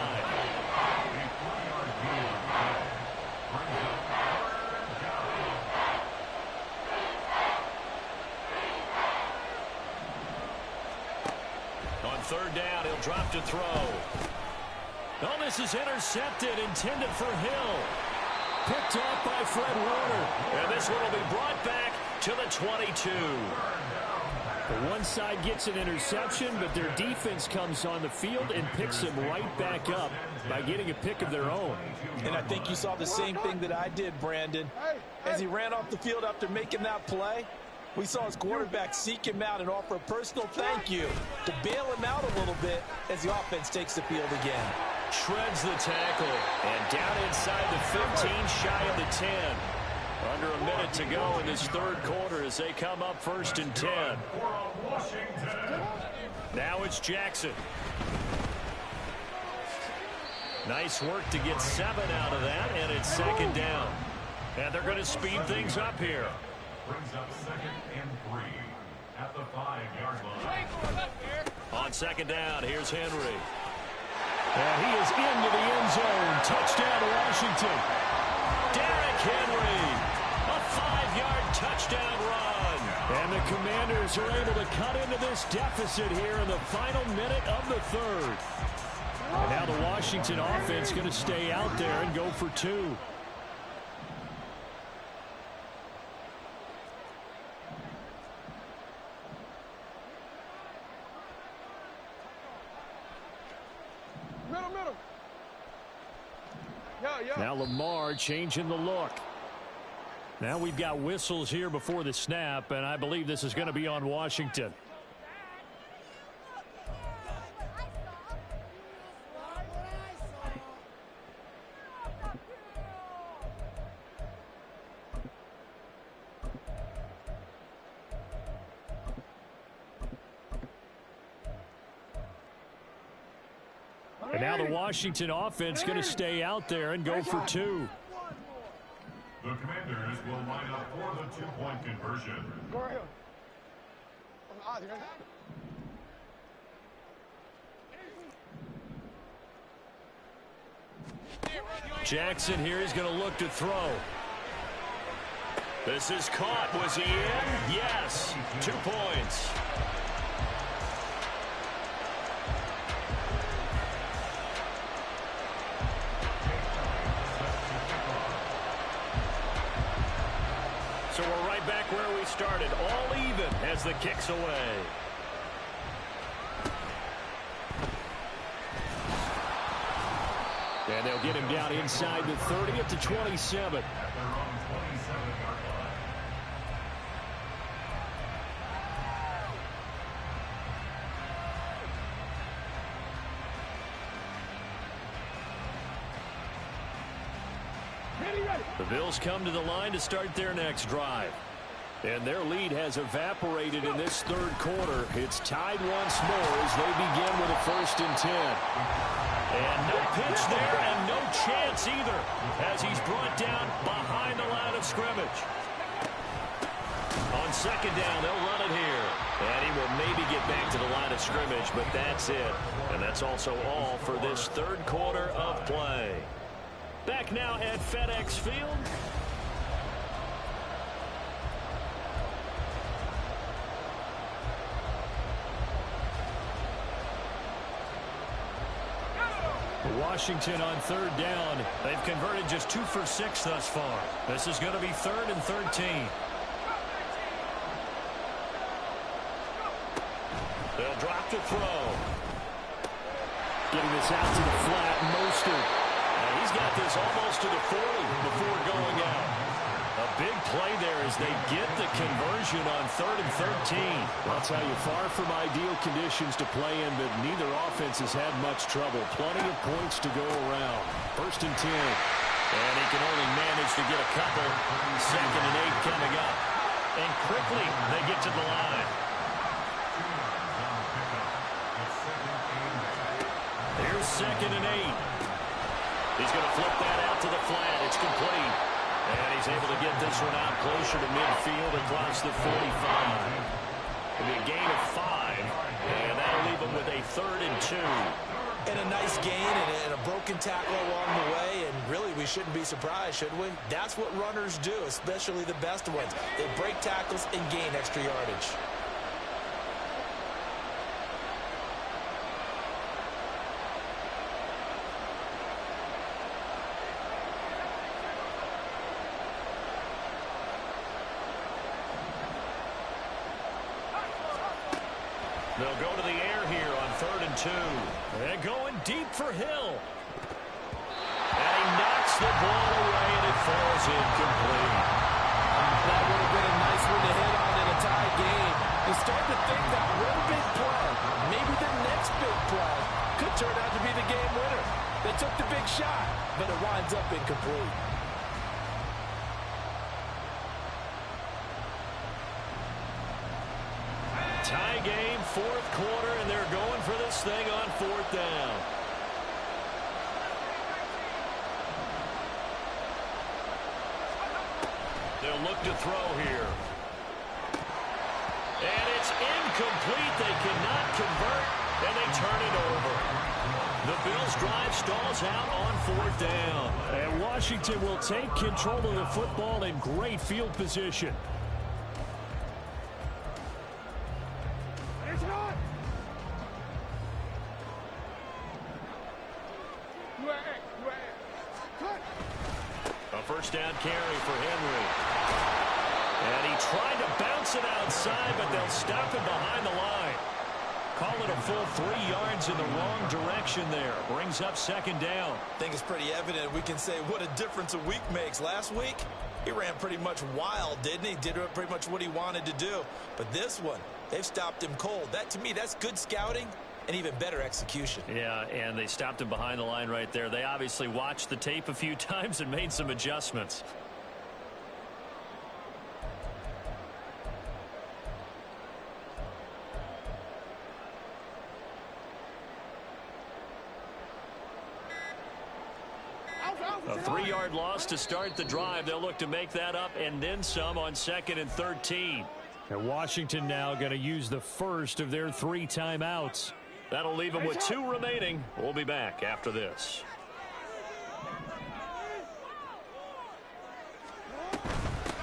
[SPEAKER 1] On 3rd down, he'll drop to throw. Oh, this is intercepted, intended for Hill. Picked off by Fred Warner. And this one will be brought back to the 22. The one side gets an interception, but their defense comes on the field and picks him right back up by getting a pick of their own.
[SPEAKER 2] And I think you saw the same thing that I did, Brandon. As he ran off the field after making that play, we saw his quarterback seek him out and offer a personal thank you to bail him out a little bit as the offense takes the field again.
[SPEAKER 1] Shreds the tackle, and down inside the 15, shy of the 10. Under a minute to go in this 3rd quarter as they come up 1st and 10. Now it's Jackson. Nice work to get 7 out of that, and it's 2nd down. And they're going to speed things up here.
[SPEAKER 6] Brings up 2nd and 3 at the 5-yard line.
[SPEAKER 1] On 2nd down, here's Henry. And he is into the end zone. Touchdown, Washington. Derrick Henry. A 5-yard touchdown run. And the Commanders are able to cut into this deficit here in the final minute of the 3rd. And now the Washington offense going to stay out there and go for 2. Now Lamar changing the look. Now we've got whistles here before the snap, and I believe this is going to be on Washington. And now the Washington offense going to stay out there and go for two.
[SPEAKER 6] The Commanders will line up for the two-point conversion.
[SPEAKER 1] Jackson here is going to look to throw. This is caught. Was he in? Yes. 2 points. So we're right back where we started, all even as the kick's away. And they'll get him down inside the 30 at the 27.
[SPEAKER 6] At their own 27-yard line.
[SPEAKER 1] The Bills come to the line to start their next drive. And their lead has evaporated in this third quarter. It's tied once more as they begin with a 1st and 10. And no pitch there and no chance either as he's brought down behind the line of scrimmage. On 2nd down, they'll run it here. And he will maybe get back to the line of scrimmage, but that's it. And that's also all for this third quarter of play. Back now at FedEx Field. Washington on 3rd down. They've converted just 2 for 6 thus far. This is going to be 3rd and 13. They'll drop to throw. Getting this out to the flat. Mostert. And he's got this almost to the 40 before going out. A big play there as they get the conversion on 3rd and 13. I'll tell you, far from ideal conditions to play in, but neither offense has had much trouble. Plenty of points to go around. 1st and 10. And he can only manage to get a couple. 2nd and 8 coming up. And quickly they get to the line. Here's 2nd and 8. He's going to flip that out to the flat. It's complete. And he's able to get this one out closer to midfield across the 45. It'll be a gain of 5. And that'll leave him with a 3rd and 2.
[SPEAKER 2] And a nice gain and a broken tackle along the way. And really, we shouldn't be surprised, should we? That's what runners do, especially the best ones. They break tackles and gain extra yardage.
[SPEAKER 1] They'll go to the air here on 3rd and 2. And going deep for Hill. And he knocks the ball away, and it falls incomplete.
[SPEAKER 2] That would have been a nice one to hit on in a tie game. You start to think that one big play, maybe the next big play, could turn out to be the game winner. They took the big shot, but it winds up incomplete.
[SPEAKER 1] Tie game, 4th quarter, and they're going for this thing on 4th down. They'll look to throw here. And it's incomplete. They cannot convert, and they turn it over. The Bills' drive stalls out on 4th down. And Washington will take control of the football in great field position. A 1st down carry for Henry. And he tried to bounce it outside, but they'll stop him behind the line. Call it a full 3 yards in the wrong direction there. Brings up second down.
[SPEAKER 2] I think it's pretty evident we can say what a difference a week makes. Last week, he ran pretty much wild, didn't he? Did pretty much what he wanted to do. But this one, they've stopped him cold. That, to me, that's good scouting and even better execution.
[SPEAKER 1] Yeah, and they stopped him behind the line right there. They obviously watched the tape a few times and made some adjustments. A 3-yard loss to start the drive. They'll look to make that up and then some on 2nd and 13. And Washington now going to use the first of their 3 timeouts. That'll leave them with 2 remaining. We'll be back after this.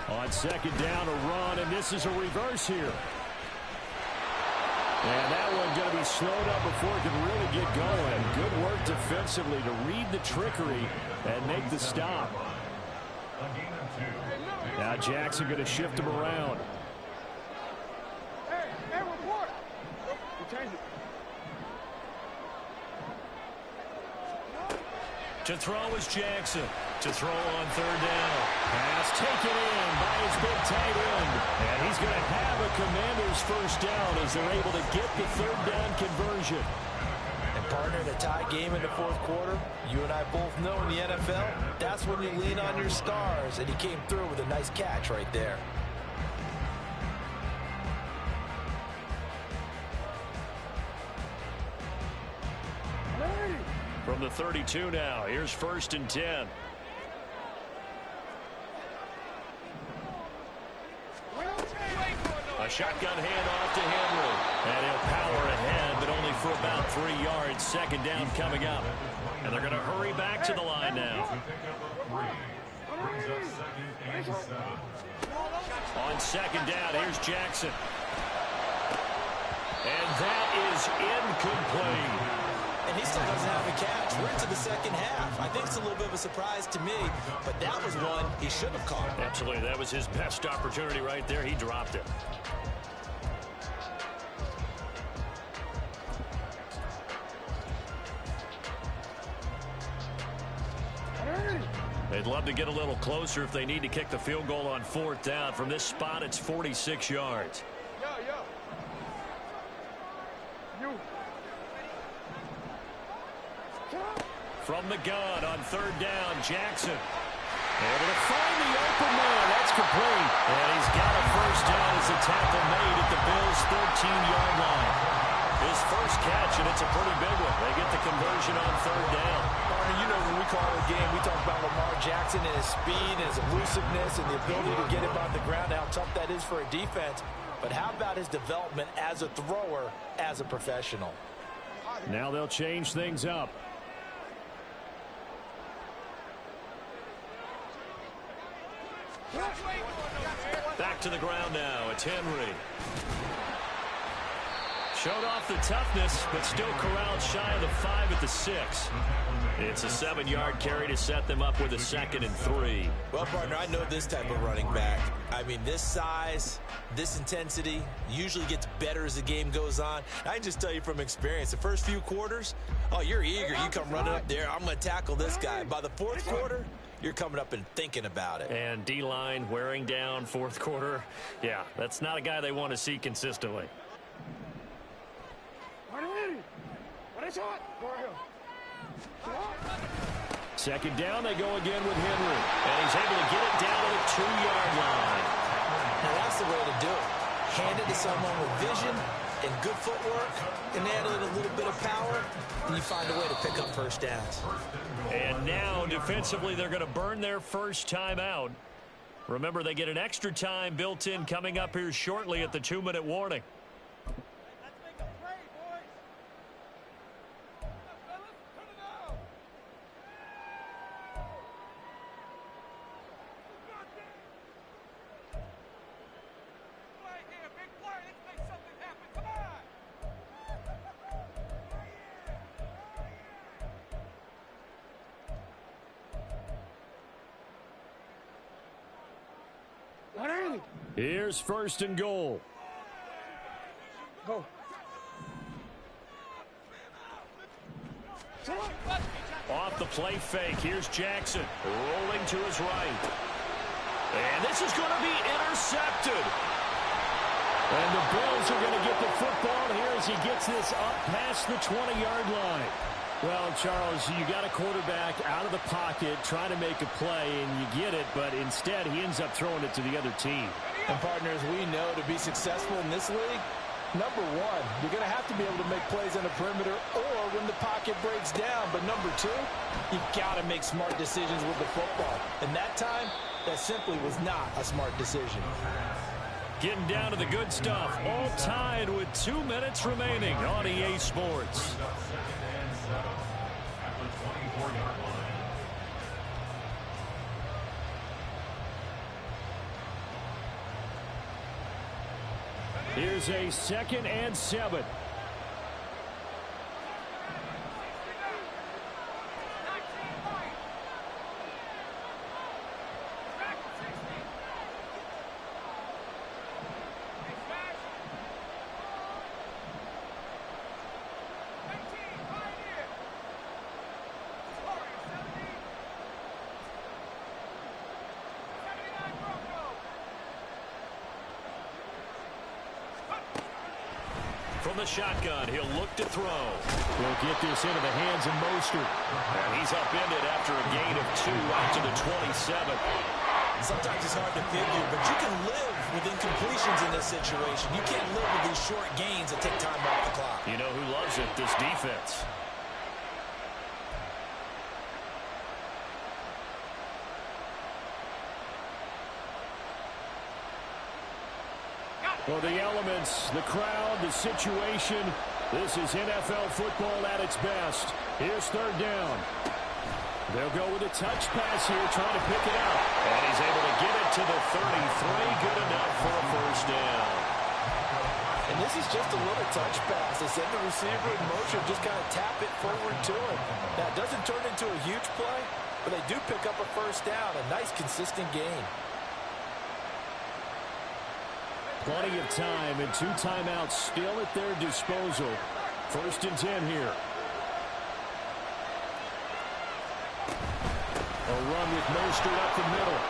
[SPEAKER 1] On 2nd down, a run, and this is a reverse here. And that one going to be slowed up before it can really get going. Good work defensively to read the trickery and make the stop. Now Jackson going to shift him around.
[SPEAKER 5] Hey, report. You change it.
[SPEAKER 1] To throw is Jackson. To throw on 3rd down. Pass taken in by his big tight end. And he's going to have a Commander's first down as they're able to get the 3rd down conversion.
[SPEAKER 2] And partner, in a tie game in the 4th quarter, you and I both know in the NFL, that's when you lean on your stars. And he came through with a nice catch right there.
[SPEAKER 1] From the 32 now, here's 1st and 10. A shotgun handoff to Henry. And he'll power ahead, but only for about 3 yards. 2nd down coming up. And they're going to hurry back to the line now. On 2nd down, here's Jackson. And that is incomplete.
[SPEAKER 2] And he still doesn't have a catch. We're into the 2nd half. I think it's a little bit of a surprise to me, but that was one he should have caught.
[SPEAKER 1] Absolutely. That was his best opportunity right there. He dropped it. They'd love to get a little closer if they need to kick the field goal on 4th down. From this spot, it's 46 yards. From the gun on 3rd down, Jackson. Able to find the open man. That's complete. And he's got a first down as the tackle made at the Bills' 13-yard line. His first catch, and it's a pretty big one. They get the conversion on 3rd down.
[SPEAKER 2] You know, when we call it a game, we talk about Lamar Jackson and his speed and his elusiveness and the ability to get him on the ground, how tough that is for a defense. But how about his development as a thrower, as a professional?
[SPEAKER 1] Now they'll change things up. Back to the ground now. It's Henry. Showed off the toughness, but still corralled shy of the 5 at the 6. It's a 7-yard carry to set them up with a 2nd and 3.
[SPEAKER 2] Well, partner, I know this type of running back. I mean, this size, this intensity usually gets better as the game goes on. I can just tell you from experience, the first few quarters, oh, you're eager. You come running up there. I'm going to tackle this guy. By the 4th quarter, you're coming up and thinking about it.
[SPEAKER 1] And D-line wearing down 4th quarter. Yeah, that's not a guy they want to see consistently. 2nd down, they go again with Henry. And he's able to get it down to the 2-yard line.
[SPEAKER 2] Now, that's the way to do it. Hand it to someone with vision and good footwork, and add a little bit of power, and you find a way to pick up first downs.
[SPEAKER 1] And now, defensively, they're going to burn their first time out. Remember, they get an extra time built in coming up here shortly at the 2-minute warning.
[SPEAKER 5] What?
[SPEAKER 1] Here's 1st and goal.
[SPEAKER 5] Go.
[SPEAKER 1] Off the play fake, here's Jackson, rolling to his right. And this is going to be intercepted. And the Bills are going to get the football here as he gets this up past the 20-yard line. Well, Charles, you got a quarterback out of the pocket trying to make a play, and you get it, but instead he ends up throwing it to the other team.
[SPEAKER 2] And partners, we know to be successful in this league, number one, you're going to have to be able to make plays on the perimeter or when the pocket breaks down. But number two, you've got to make smart decisions with the football. And that time, that simply was not a smart decision.
[SPEAKER 1] Getting down to the good stuff. All tied with 2 minutes remaining on EA Sports. Here's a 2nd and 7. From the shotgun, he'll look to throw. He'll get this into the hands of Mostert. And he's upended after a gain of 2 out to the 27.
[SPEAKER 2] Sometimes it's hard to figure, but you can live with incompletions in this situation. You can't live with these short gains that take time off the clock.
[SPEAKER 1] You know who loves it? This defense. Well, the elements, the crowd, the situation, this is NFL football at its best. Here's 3rd down. They'll go with a touch pass here, trying to pick it up. And he's able to get it to the 33. Good enough for a 1st down.
[SPEAKER 2] And this is just a little touch pass. They send the receiver in motion, just kind of tap it forward to him. That doesn't turn into a huge play, but they do pick up a 1st down. A nice, consistent gain.
[SPEAKER 1] Plenty of time and 2 timeouts still at their disposal. 1st and 10 here. A run with Mostert up the middle.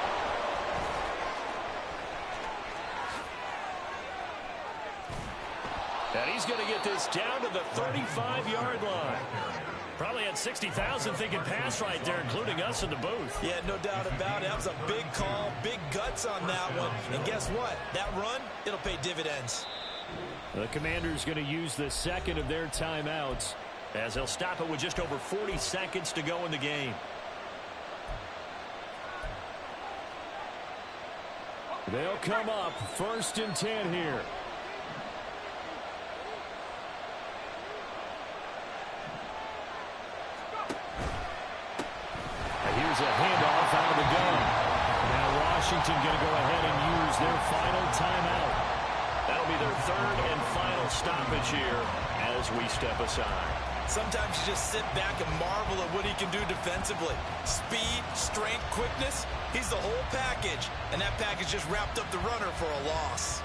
[SPEAKER 1] And he's going to get this down to the 35-yard line. Probably had 60,000 thinking pass right there, including us in the booth.
[SPEAKER 2] Yeah, no doubt about it. That was a big call, big guts on that one. And guess what? That run, it'll pay dividends.
[SPEAKER 1] The Commanders going to use the 2nd of their timeouts as they'll stop it with just over 40 seconds to go in the game. They'll come up 1st and 10 here. Here's a handoff out of the gun. Now Washington going to go ahead and use their final timeout. That'll be their 3rd and final stoppage here as we step aside.
[SPEAKER 2] Sometimes you just sit back and marvel at what he can do defensively. Speed, strength, quickness, he's the whole package. And that package just wrapped up the runner for a loss.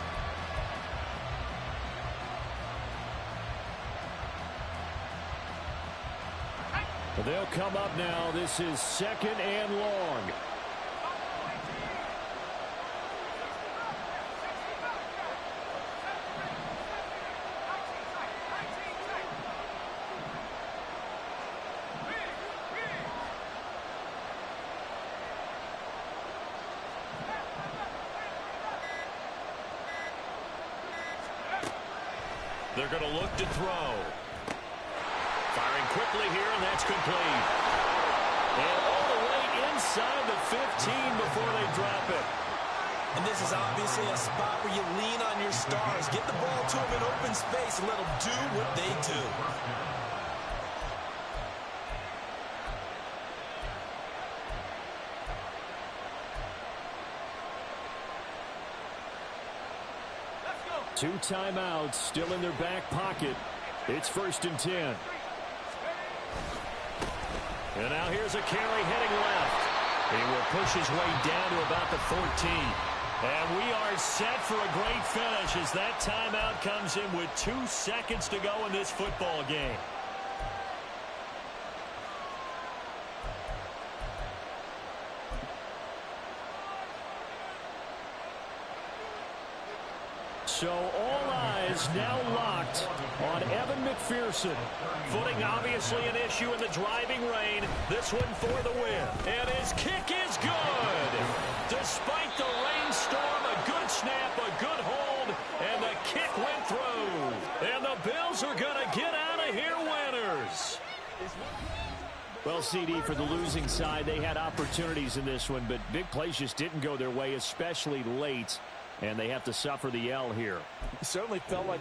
[SPEAKER 1] They'll come up now. This is 2nd and long. They're going to look to throw. Firing quickly here, and that's complete. And all the way inside the 15 before they drop it.
[SPEAKER 2] And this is obviously a spot where you lean on your stars. Get the ball to them in open space and let them do what they do.
[SPEAKER 1] Two timeouts still in their back pocket. It's 1st and 10. And now here's a carry heading left. He will push his way down to about the 14. And we are set for a great finish as that timeout comes in with 2 seconds to go in this football game. So all eyes now locked on Evan McPherson. Footing obviously an issue in the driving rain. This one for the win. And his kick is good. Despite the rainstorm, a good snap, a good hold, and the kick went through. And the Bills are going to get out of here winners. Well, CD, for the losing side, they had opportunities in this one, but big plays just didn't go their way, especially late, and they have to suffer the L here.
[SPEAKER 2] It certainly felt like